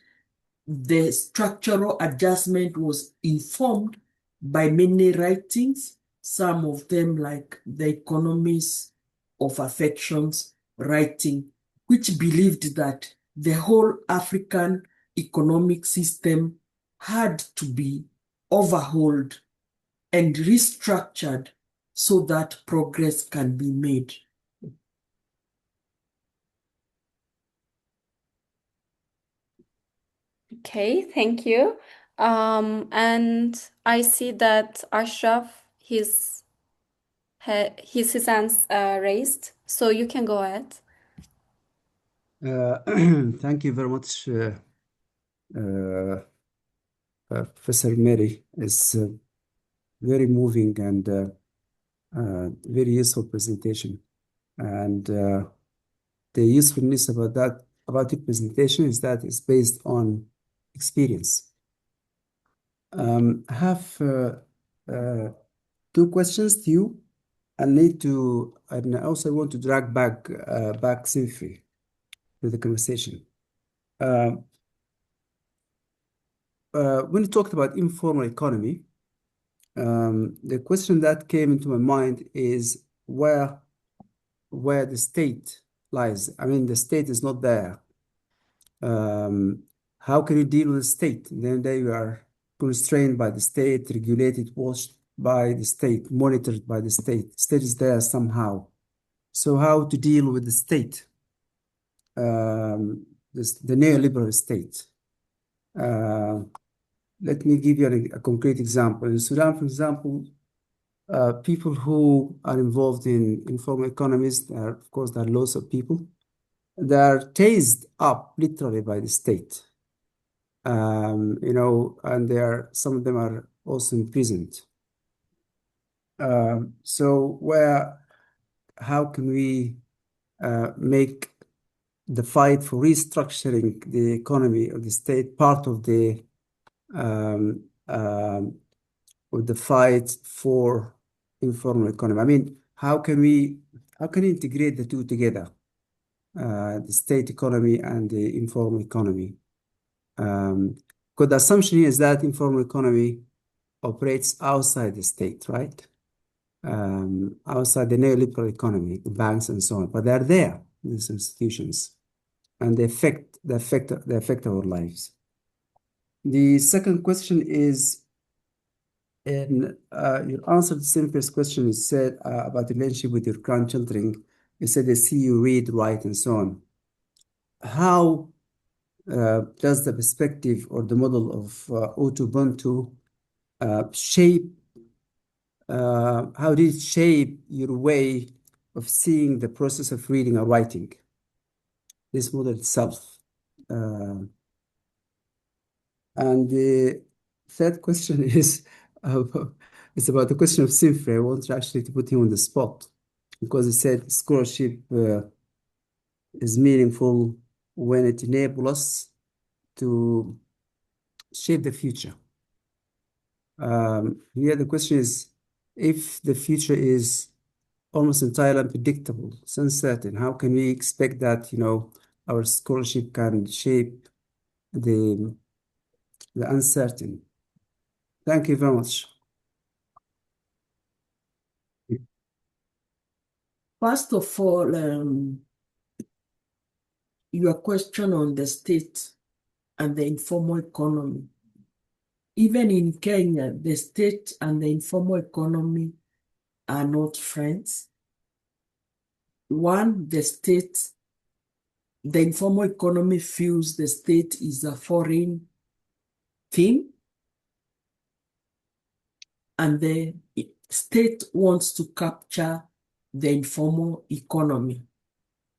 the structural adjustment was informed by many writings, some of them like the economies of affections writing, which believed that the whole African economic system had to be overhauled and restructured so that progress can be made. Okay, thank you. And I see that Ashraf, his hands raised, so you can go ahead. Thank you very much, Professor Mary. It's very moving and very useful presentation. And the usefulness about the presentation is that it's based on experience. I have two questions to you. And I also want to drag back Sinfi to the conversation. When you talked about informal economy, the question that came into my mind is where the state lies. I mean, the state is not there. How can you deal with the state? Then they are constrained by the state, regulated, watched by the state, monitored by the state. State is there somehow. So how to deal with the state? The neoliberal state. Let me give you a concrete example. In Sudan, for example, people who are involved in informal economies, of course, there are lots of people. They are tased up literally by the state. And some of them are also imprisoned. How can we make the fight for restructuring the economy of the state part of the fight for informal economy? I mean, how can we integrate the two together, the state economy and the informal economy? Because the assumption is that informal economy operates outside the state, right? Outside the neoliberal economy, the banks and so on, but they're there, these institutions, and they affect our lives. The second question is, in your answer to Simper's question, you said about the relationship with your grandchildren. You said they see you read, write, and so on. How does the perspective or the model of Utu-Ubuntu shape? How did it shape your way of seeing the process of reading or writing? This model itself. And the third question is, it's about the question of Sinfre. I want actually to put him on the spot because he said scholarship is meaningful when it enables us to shape the future. Here the question is, if the future is almost entirely unpredictable, it's uncertain, how can we expect that, our scholarship can shape the uncertain? Thank you very much. First of all, your question on the state and the informal economy. Even in Kenya, the state and the informal economy are not friends. One, the informal economy feels the state is a foreign thing, and the state wants to capture the informal economy.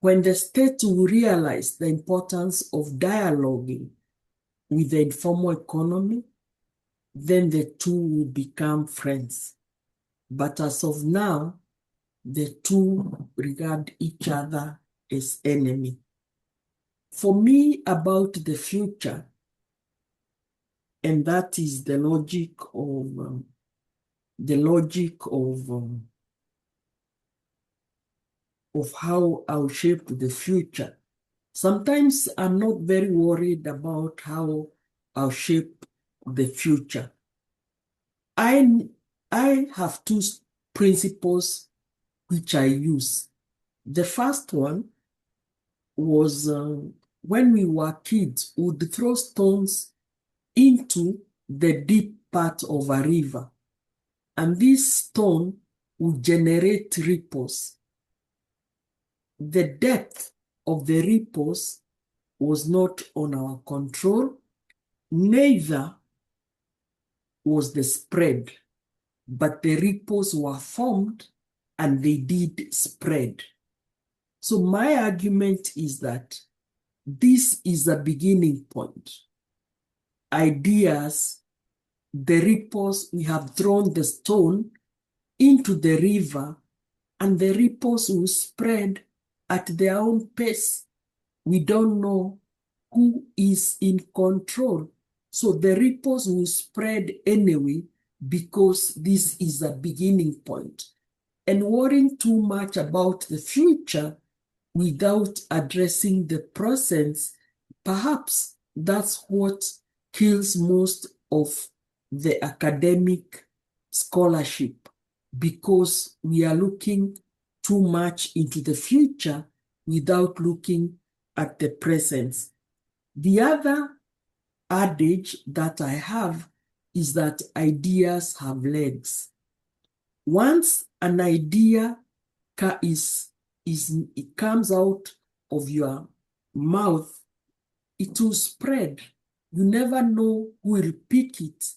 When the state will realize the importance of dialoguing with the informal economy, then the two will become friends. But as of now, the two regard each other as enemy. For me, about the future, and that is the logic of how I'll shape the future. Sometimes I'm not very worried about how I'll shape the future. I have two principles which I use. The first one was when we were kids, we would throw stones into the deep part of a river. And this stone will generate ripples. The depth of the ripples was not on our control, neither was the spread, but the ripples were formed and they did spread. So my argument is that this is a beginning point. Ideas, the ripples, we have thrown the stone into the river and the ripples will spread at their own pace. We don't know who is in control. So the ripples will spread anyway because this is a beginning point. And worrying too much about the future without addressing the present, perhaps that's what kills most of the academic scholarship, because we are looking too much into the future without looking at the present. The other adage that I have is that ideas have legs. Once an idea it comes out of your mouth, it will spread. You never know who will pick it.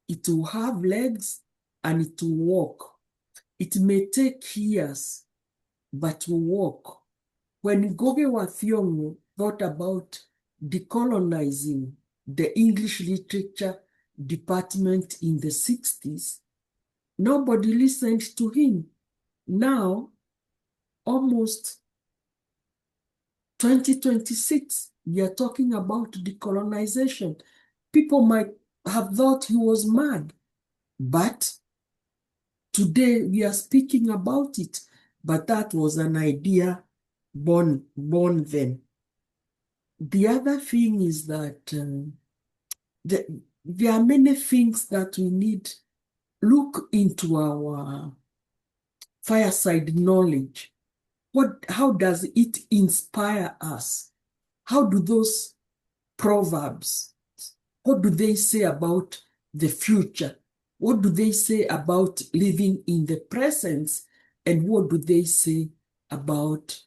It will have legs and it will walk. It may take years, but will walk. When Ngugi wa Thiong'o thought about decolonizing the English literature department in the 60s, nobody listened to him. Now, almost 2026, we are talking about decolonization. People might have thought he was mad, but today we are speaking about it. But that was an idea born then. The other thing is that there are many things that we need look into our fireside knowledge. How does it inspire us? How do those proverbs, what do they say about the future? What do they say about living in the present? And what do they say about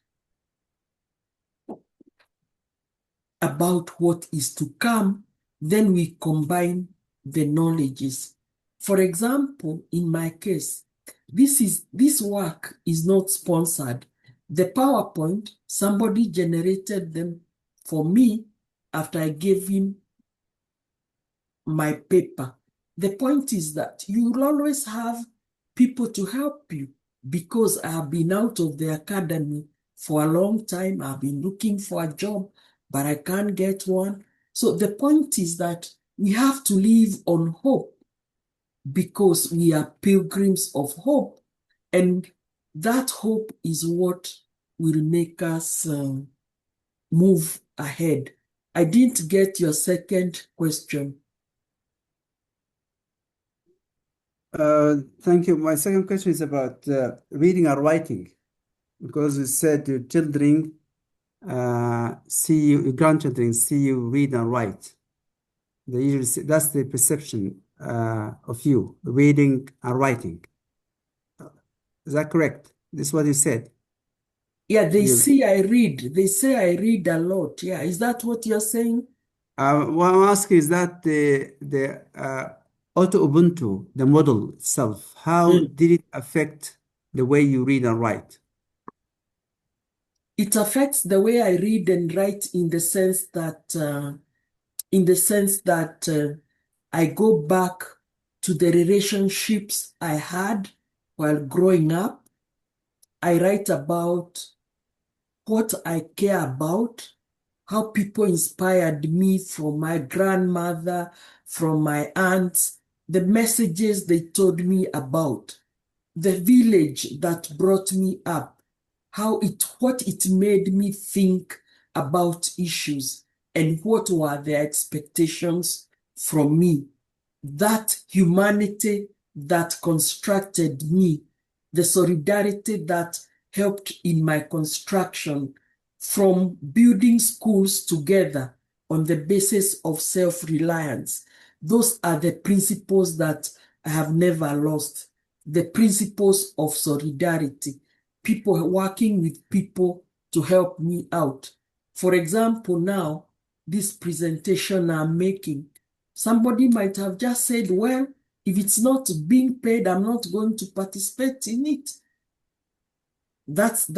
what is to come? Then we combine the knowledges. For example, in my case, this work is not sponsored. The PowerPoint, somebody generated them for me after I gave him my paper. The point is that you will always have people to help you, because I have been out of the academy for a long time. I've been looking for a job, but I can't get one. So the point is that we have to live on hope, because we are pilgrims of hope. And that hope is what will make us move ahead. I didn't get your second question. Thank you. My second question is about reading and writing, because you said your children your grandchildren see you read and write. They usually that's the perception of you, reading and writing. Is that correct? This is what you said. Yeah, they see I read. They say I read a lot. Yeah, is that what you're saying? What I'm asking is that the Utu-Ubuntu, the model itself, how did it affect the way you read and write? It affects the way I read and write in the sense that I go back to the relationships I had while growing up. I write about what I care about, how people inspired me, from my grandmother, from my aunts, the messages they told me about, the village that brought me up, what it made me think about issues, and what were their expectations from me. That humanity that constructed me, the solidarity that helped in my construction, from building schools together on the basis of self-reliance, Those are the principles that I have never lost. The principles of solidarity, people working with people to help me out. For example, now, this presentation I'm making, somebody might have just said, well, if it's not being paid, I'm not going to participate in it. That's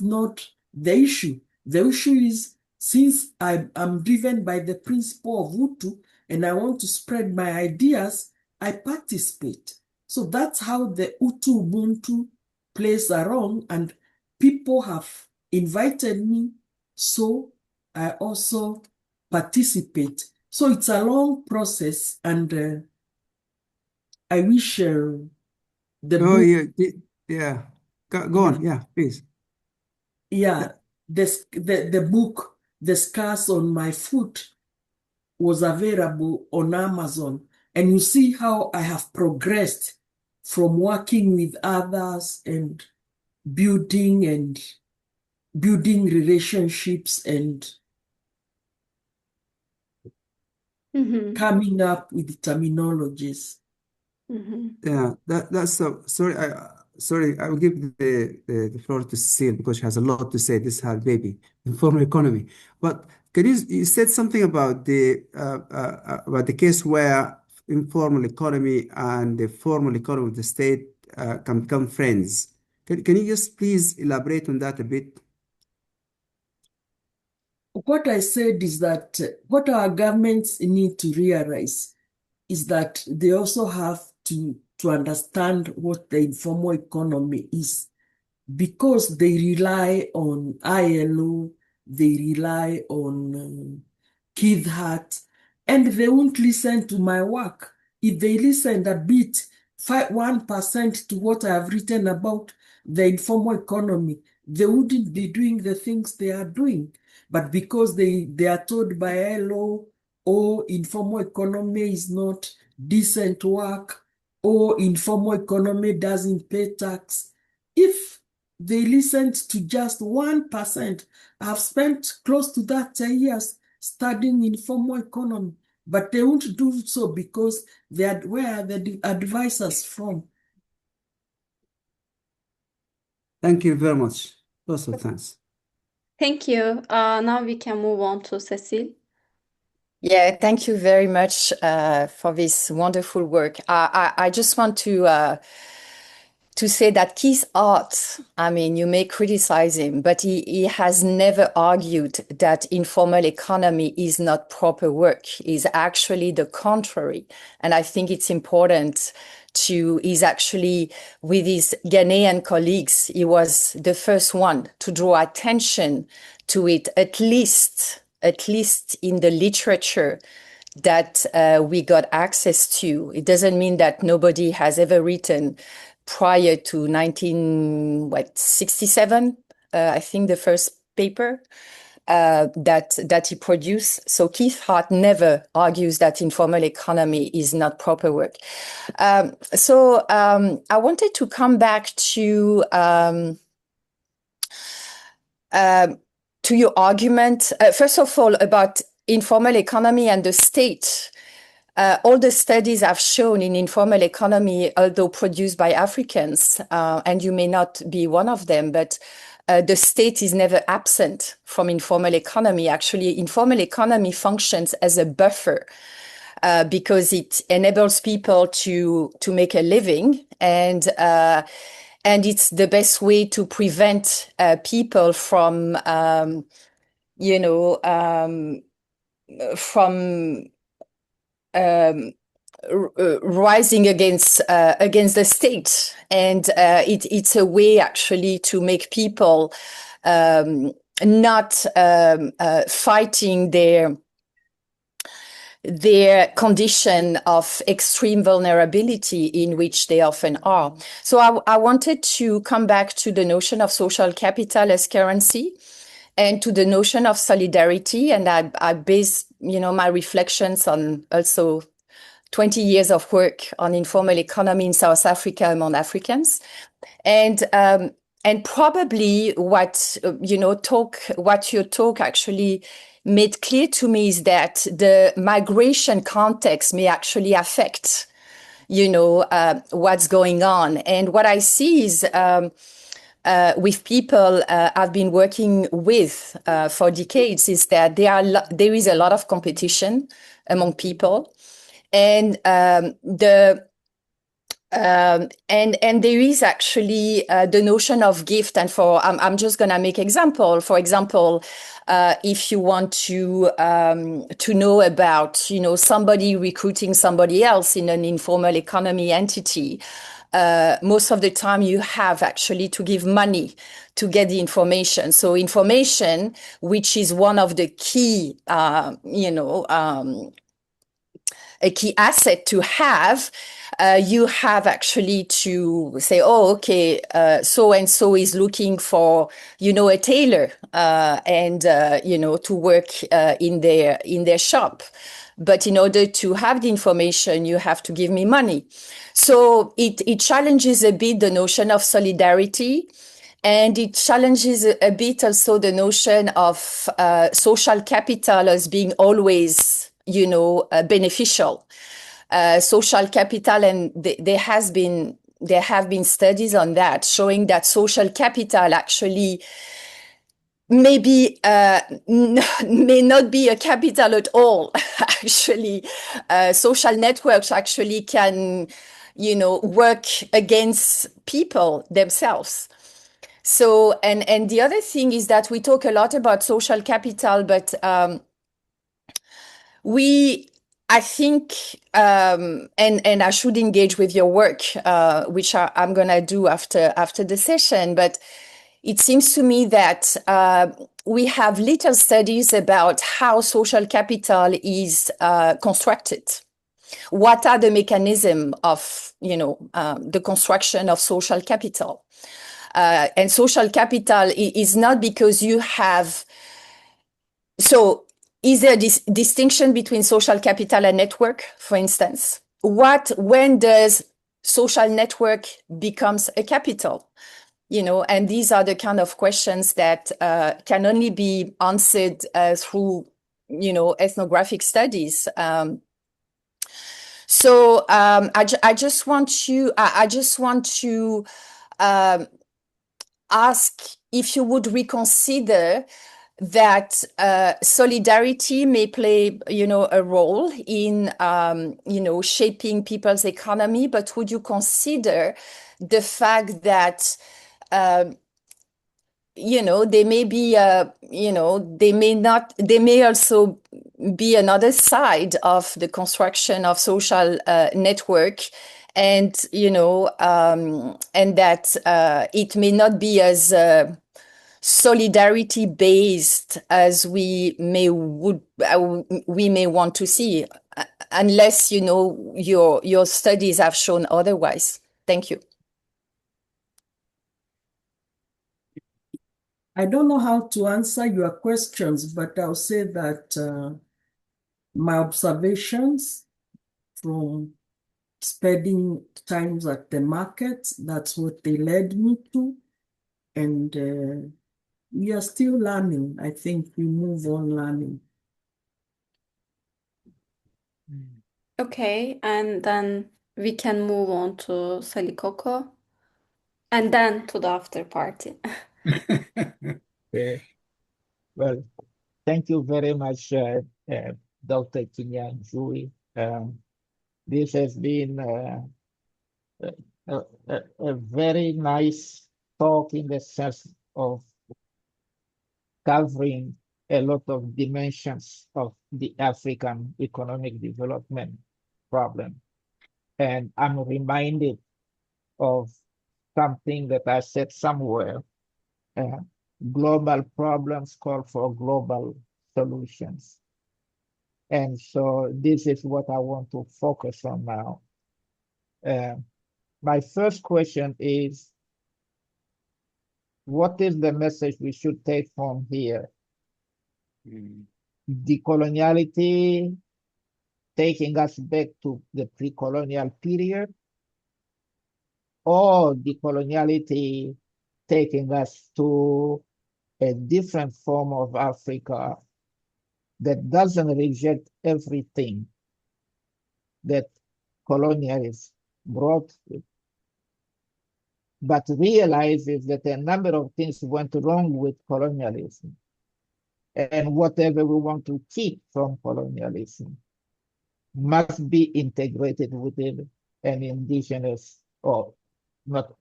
not the issue. The issue is, since I'm driven by the principle of Utu and I want to spread my ideas, I participate. So that's how the Utu-Ubuntu plays around, and people have invited me, so I also participate. So it's a long process, and I wish the Oh, book, yeah. Go yeah, on. Yeah, please. yeah, the book, The Scars on My Foot, was available on Amazon. And you see how I have progressed from working with others and building relationships and Mm-hmm. coming up with terminologies. Mm-hmm. Yeah, that's so sorry. Sorry, I will give the floor to Cecile because she has a lot to say. This is her baby, informal economy. But can you said something about the case where informal economy and the formal economy of the state can become friends. Can you just please elaborate on that a bit? What I said is that what our governments need to realize is that they also have to understand what the informal economy is, because they rely on ILO, they rely on Keith Hart, and they won't listen to my work. If they listened a bit, 1% to what I have written about the informal economy, they wouldn't be doing the things they are doing. But because they are told by ILO, oh, informal economy is not decent work, or informal economy doesn't pay tax. If they listened to just 1%, I've spent close to that 10 years studying informal economy, but they won't do so because where are the advisors from? Thank you very much. Lots of thanks. Thank you. Now we can move on to Cecile. Yeah, thank you very much for this wonderful work. I just want to say that Keith Hart, I mean, you may criticize him, but he has never argued that informal economy is not proper work. Is actually the contrary. And I think it's important he's actually, with his Ghanaian colleagues, he was the first one to draw attention to it, at least in the literature that we got access to. It doesn't mean that nobody has ever written prior to 1967, I think the first paper that he produced. So Keith Hart never argues that informal economy is not proper work. So I wanted to come back to your argument, first of all, about informal economy and the state. All the studies have shown in informal economy, although produced by Africans, and you may not be one of them, but the state is never absent from informal economy. Actually, informal economy functions as a buffer because it enables people to make a living, and it's the best way to prevent people from, rising against the state, and it's a way actually to make people not fighting their condition of extreme vulnerability in which they often are. So I wanted to come back to the notion of social capital as currency, and to the notion of solidarity, and I base my reflections on also 20 years of work on informal economy in South Africa among Africans. And and probably what what your talk actually made clear to me is that the migration context may actually affect, what's going on. And what I see is with people I've been working with for decades is that there is a lot of competition among people, and and there is actually the notion of gift. And I'm just gonna make example. For example, if you want to know about somebody recruiting somebody else in an informal economy entity, most of the time you have actually to give money to get the information. So information, which is one of the key, a key asset to have, you have actually to say, oh, okay, so and so is looking for, a tailor, and to work in their shop. But in order to have the information, you have to give me money. So it challenges a bit the notion of solidarity. And it challenges a bit also the notion of social capital as being always, beneficial. Social capital, and there have been studies on that showing that social capital actually maybe may not be a capital at all. Actually, social networks actually can, work against people themselves. So, and the other thing is that we talk a lot about social capital, but I think, and I should engage with your work, which I'm gonna do after the session. But it seems to me that we have little studies about how social capital is constructed. What are the mechanisms of, the construction of social capital? And social capital is not because you have. So, is there this distinction between social capital and network, for instance? When does social network becomes a capital? And these are the kind of questions that can only be answered through, ethnographic studies. I just want to ask if you would reconsider that solidarity may play, a role in, shaping people's economy, but would you consider the fact that, they may be, they may also be another side of the construction of social network, and, and that it may not be as solidarity based as we may want to see, unless your studies have shown otherwise. Thank you. I don't know how to answer your questions, but I'll say that my observations from spending times at the market, that's what they led me to. And we are still learning. I think we move on learning. Okay, and then we can move on to Salikoko and then to the after party. Okay. Well, thank you very much, Dr. Kinyanjui. This has been a very nice talk in the sense of covering a lot of dimensions of the African economic development problem. And I'm reminded of something that I said somewhere. Global problems call for global solutions. And so this is what I want to focus on now. My first question is, what is the message we should take from here? Decoloniality, taking us back to the pre-colonial period, or decoloniality taking us to a different form of Africa that doesn't reject everything that colonialism brought, but realizes that a number of things went wrong with colonialism. And whatever we want to keep from colonialism must be integrated within an indigenous, or not,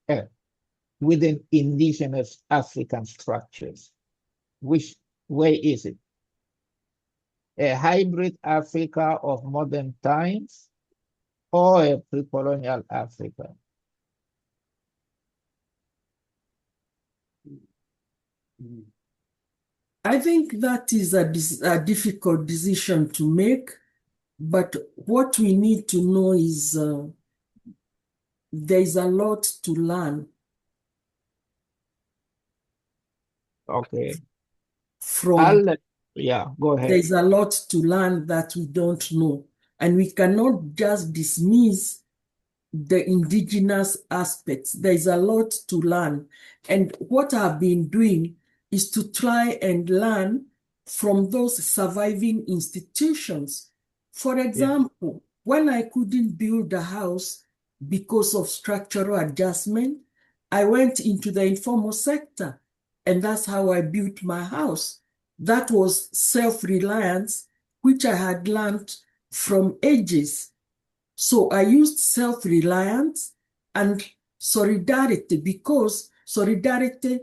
within indigenous African structures. Which way is it? A hybrid Africa of modern times or a pre-colonial Africa? I think that is a difficult decision to make, but what we need to know is there is a lot to learn Okay. from. Yeah, go ahead. There's a lot to learn that we don't know, and we cannot just dismiss the indigenous aspects. There's a lot to learn. And what I've been doing is to try and learn from those surviving institutions. For example, when I couldn't build a house because of structural adjustment, I went into the informal sector, and that's how I built my house. That was self-reliance, which I had learned from ages. So I used self-reliance and solidarity, because solidarity,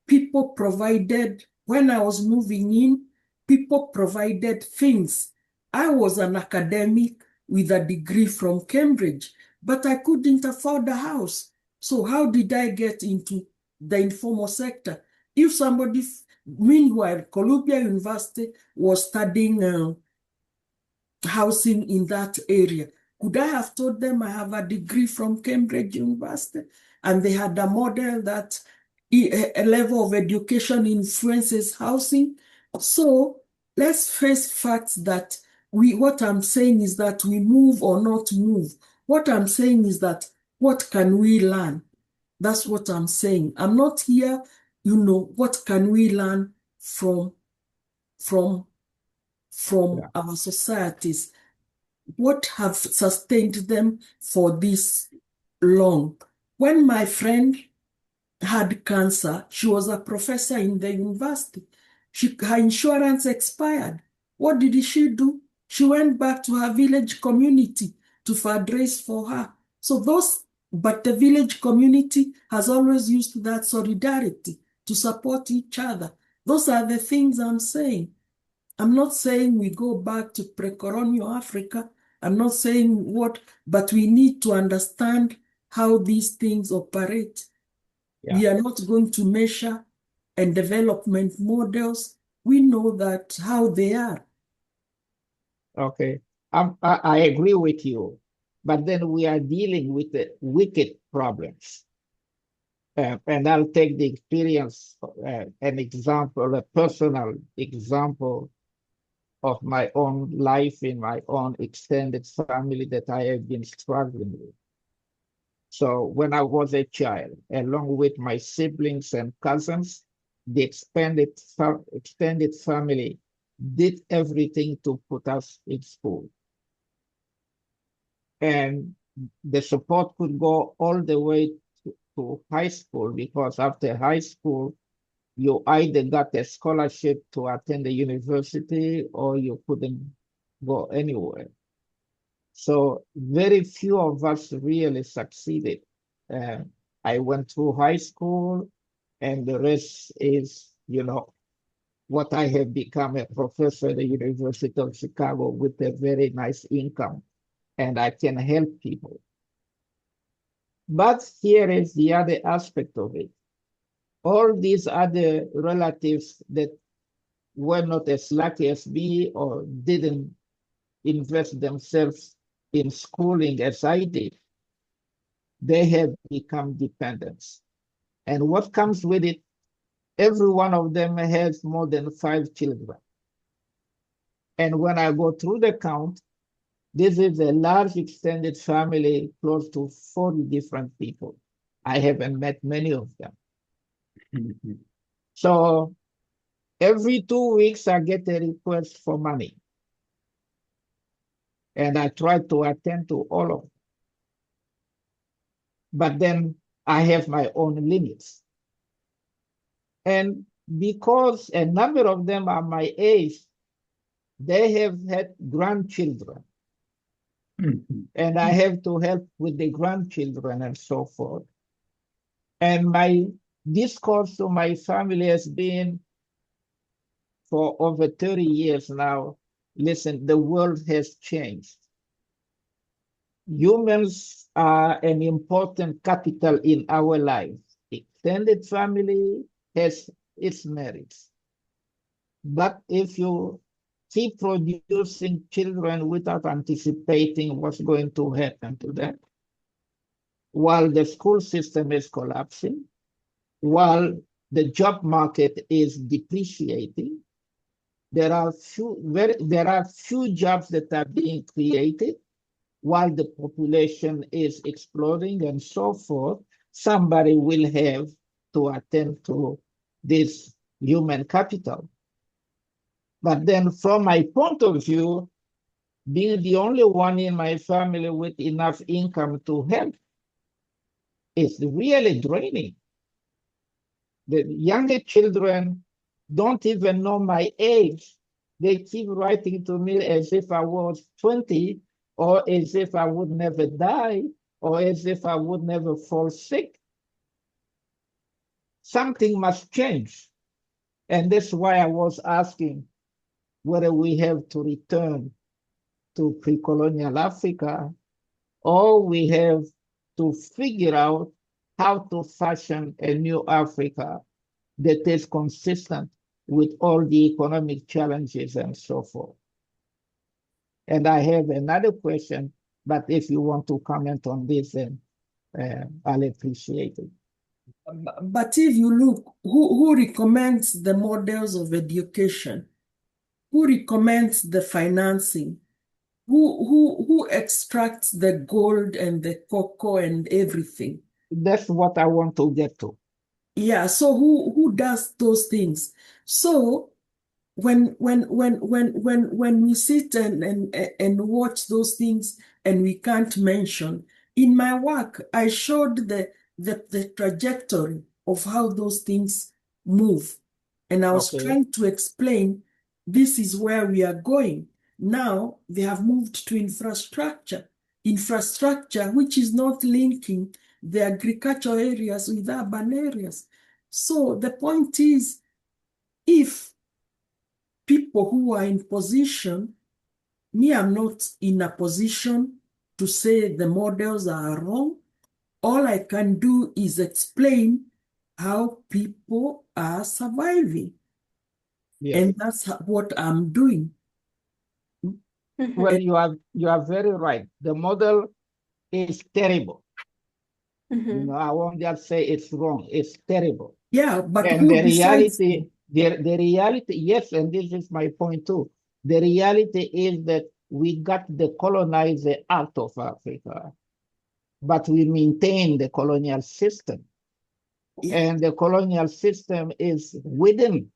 people provided, when I was moving in, people provided things. I was an academic with a degree from Cambridge, but I couldn't afford a house. So how did I get into the informal sector? If somebody, meanwhile, Columbia University was studying housing in that area, could I have told them I have a degree from Cambridge University? And they had a model that a level of education influences housing. So let's face facts that what I'm saying is that we move or not move. What I'm saying is that what can we learn? That's what I'm saying. I'm not here, what can we learn from our societies? What have sustained them for this long? When my friend had cancer, she was a professor in the university. Her insurance expired. What did she do? She went back to her village community to fundraise for her. But the village community has always used that solidarity to support each other. Those are the things I'm saying. I'm not saying we go back to pre-colonial Africa. I'm not saying but we need to understand how these things operate. Yeah. We are not going to measure and development models. We know that how they are. Okay. I agree with you, but then we are dealing with the wicked problems. And I'll take the experience, an example, a personal example of my own life in my own extended family that I have been struggling with. So when I was a child, along with my siblings and cousins, the extended family did everything to put us in school. And the support could go all the way to high school, because after high school, you either got a scholarship to attend the university or you couldn't go anywhere. So very few of us really succeeded. I went through high school, and the rest is, what I have become, a professor at the University of Chicago with a very nice income, and I can help people. But here is the other aspect of it. All these other relatives that were not as lucky as me or didn't invest themselves in schooling as I did, they have become dependents. And what comes with it, every one of them has more than 5 children. And when I go through the count, this is a large extended family, close to 40 different people. I haven't met many of them. Mhm. So every 2 weeks, I get a request for money. And I try to attend to all of them. But then I have my own limits. And because a number of them are my age, they have had grandchildren. Mhm. And I have to help with the grandchildren and so forth. And my discourse to my family has been for over 30 years now, listen, the world has changed. Humans are an important capital in our lives. Extended family has its merits. But if you keep producing children without anticipating what's going to happen to them, while the school system is collapsing, while the job market is depreciating, there are few jobs that are being created while the population is exploding and so forth. Somebody will have to attend to this human capital. But then from my point of view, being the only one in my family with enough income to help is really draining. The younger children don't even know my age. They keep writing to me as if I was 20, or as if I would never die, or as if I would never fall sick. Something must change. And that's why I was asking whether we have to return to pre-colonial Africa, or we have to figure out how to fashion a new Africa that is consistent with all the economic challenges and so forth. And I have another question, but if you want to comment on this, then I'll appreciate it. But if you look, who recommends the models of education? Who recommends the financing? Who extracts the gold and the cocoa and everything? That's what I want to get to. Yeah, so who does those things? So when we sit and watch those things and we can't mention, in my work, I showed the trajectory of how those things move. And I was Okay. trying to explain this is where we are going. Now they have moved to infrastructure, which is not linking the agricultural areas with urban areas. So the point is, if people who are in position, me, I'm not in a position to say the models are wrong. All I can do is explain how people are surviving. Yes. And that's what I'm doing. Well, you are very right. The model is terrible. You know, I won't just say it's wrong. It's terrible. Yeah, but And who the decides? reality, the reality, yes, and this is my point too. The reality is that we got the colonizer out of Africa, but we maintain the colonial system. Yeah. And the colonial system is within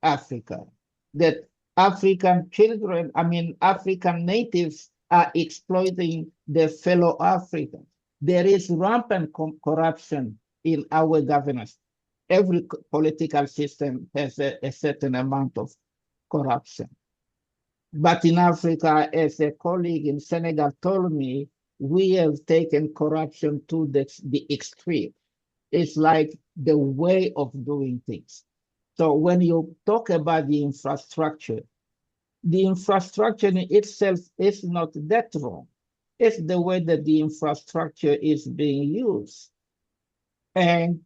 Africa. That African children, I mean, African natives are exploiting their fellow Africans. There is rampant corruption in our governance. Every political system has a certain amount of corruption. But in Africa, as a colleague in Senegal told me, we have taken corruption to the extreme. It's like the way of doing things. So when you talk about the infrastructure in itself is not that wrong. It's the way that the infrastructure is being used. And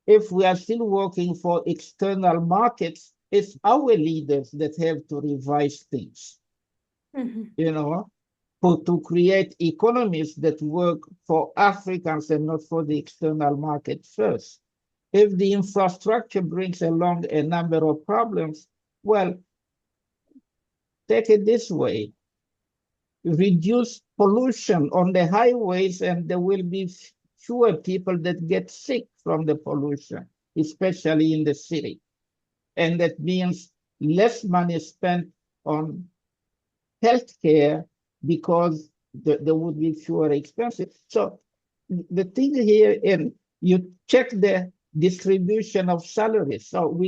if we are still working for external markets, it's our leaders that have to revise things, you know, to create economies that work for Africans and not for the external market first. If the infrastructure brings along a number of problems, well, take it this way. Reduce pollution on the highways and there will be fewer people that get sick from the pollution. especially in the city. And that means less money spent on healthcare because there would be fewer expenses. So the thing here, and you check the distribution of salaries. So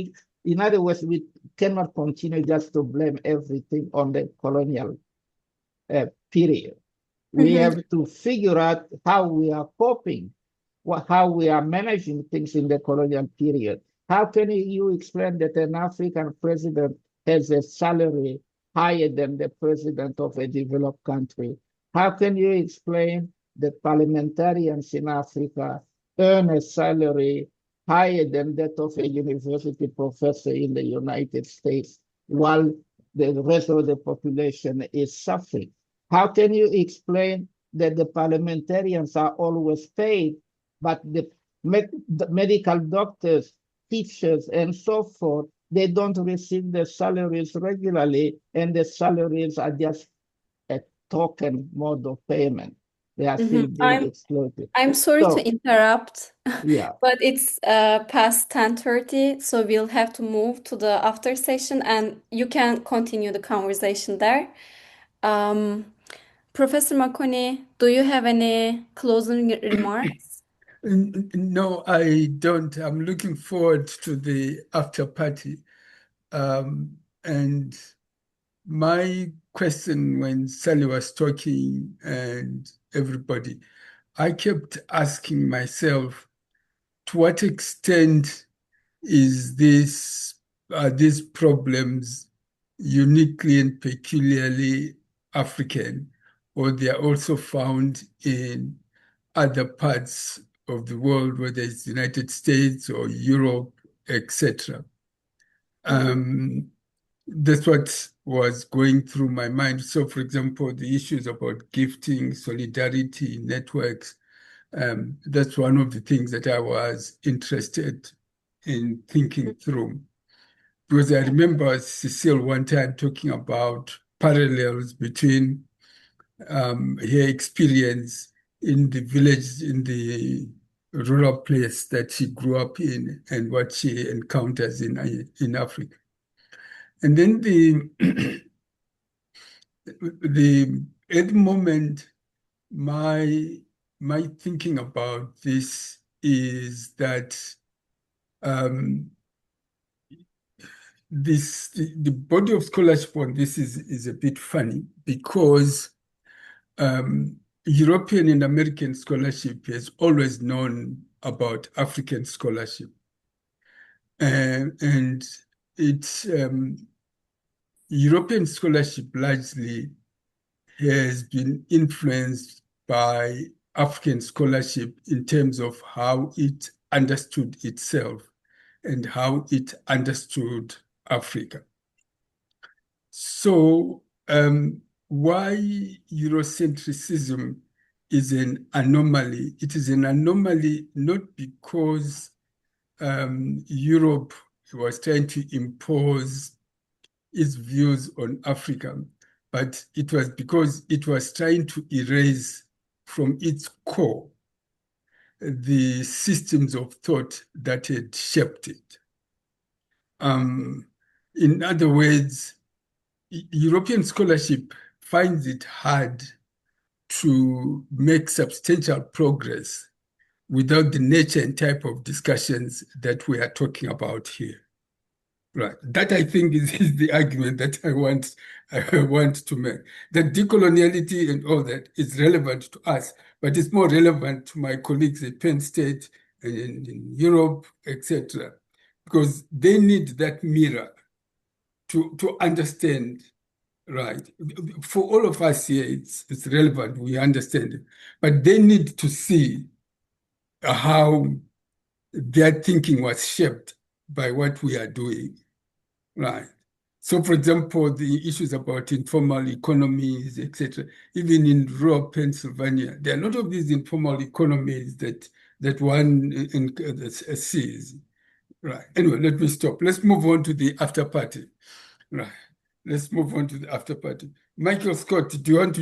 in other words, we cannot continue just to blame everything on the colonial period. We have to figure out how we are coping, how we are managing things in the colonial period. How can you explain that an African president has a salary higher than the president of a developed country? How can you explain that parliamentarians in Africa earn a salary higher than that of a university professor in the United States, while the rest of the population is suffering? How can you explain that the parliamentarians are always paid, but the medical doctors, teachers, and so forth, they don't receive their salaries regularly, and the salaries are just a token mode of payment. They are still being exploited. I'm sorry to interrupt, Yeah. but it's past 10:30, so we'll have to move to the after session, and you can continue the conversation there. Professor Makoni, do you have any closing remarks? No, I don't. I'm looking forward to the after party. And my question when Sally was talking and everybody, I kept asking myself, to what extent is these problems uniquely and peculiarly African, or they are also found in other parts of the world, whether it's the United States or Europe, etc. That's what was going through my mind. So, for example, the issues about gifting, solidarity, networks, that's one of the things that I was interested in thinking through. Because I remember Cecile one time talking about parallels between her experience in the village, in the rural place that she grew up in, and what she encounters in Africa. And then at the moment, my thinking about this is that the body of scholarship on this is a bit funny, because European and American scholarship has always known about African scholarship, and it's European scholarship largely has been influenced by African scholarship in terms of how it understood itself and how it understood Africa. So why Eurocentrism is an anomaly? It is an anomaly not because Europe was trying to impose its views on Africa, but it was because it was trying to erase from its core the systems of thought that had shaped it. In other words, European scholarship finds it hard to make substantial progress without the nature and type of discussions that we are talking about here. Right. That, I think, is the argument that I want to make. That decoloniality and all that is relevant to us, but it's more relevant to my colleagues at Penn State and in Europe, etc., because they need that mirror to understand. Right. For all of us here, it's relevant. We understand it, but they need to see how their thinking was shaped by what we are doing. Right. So, for example, the issues about informal economies, etc., even in rural Pennsylvania, there are a lot of these informal economies that one sees. Right. Anyway, let me stop. Let's move on to the after party. Right. Let's move on to the after party. Michael Scott, do you want to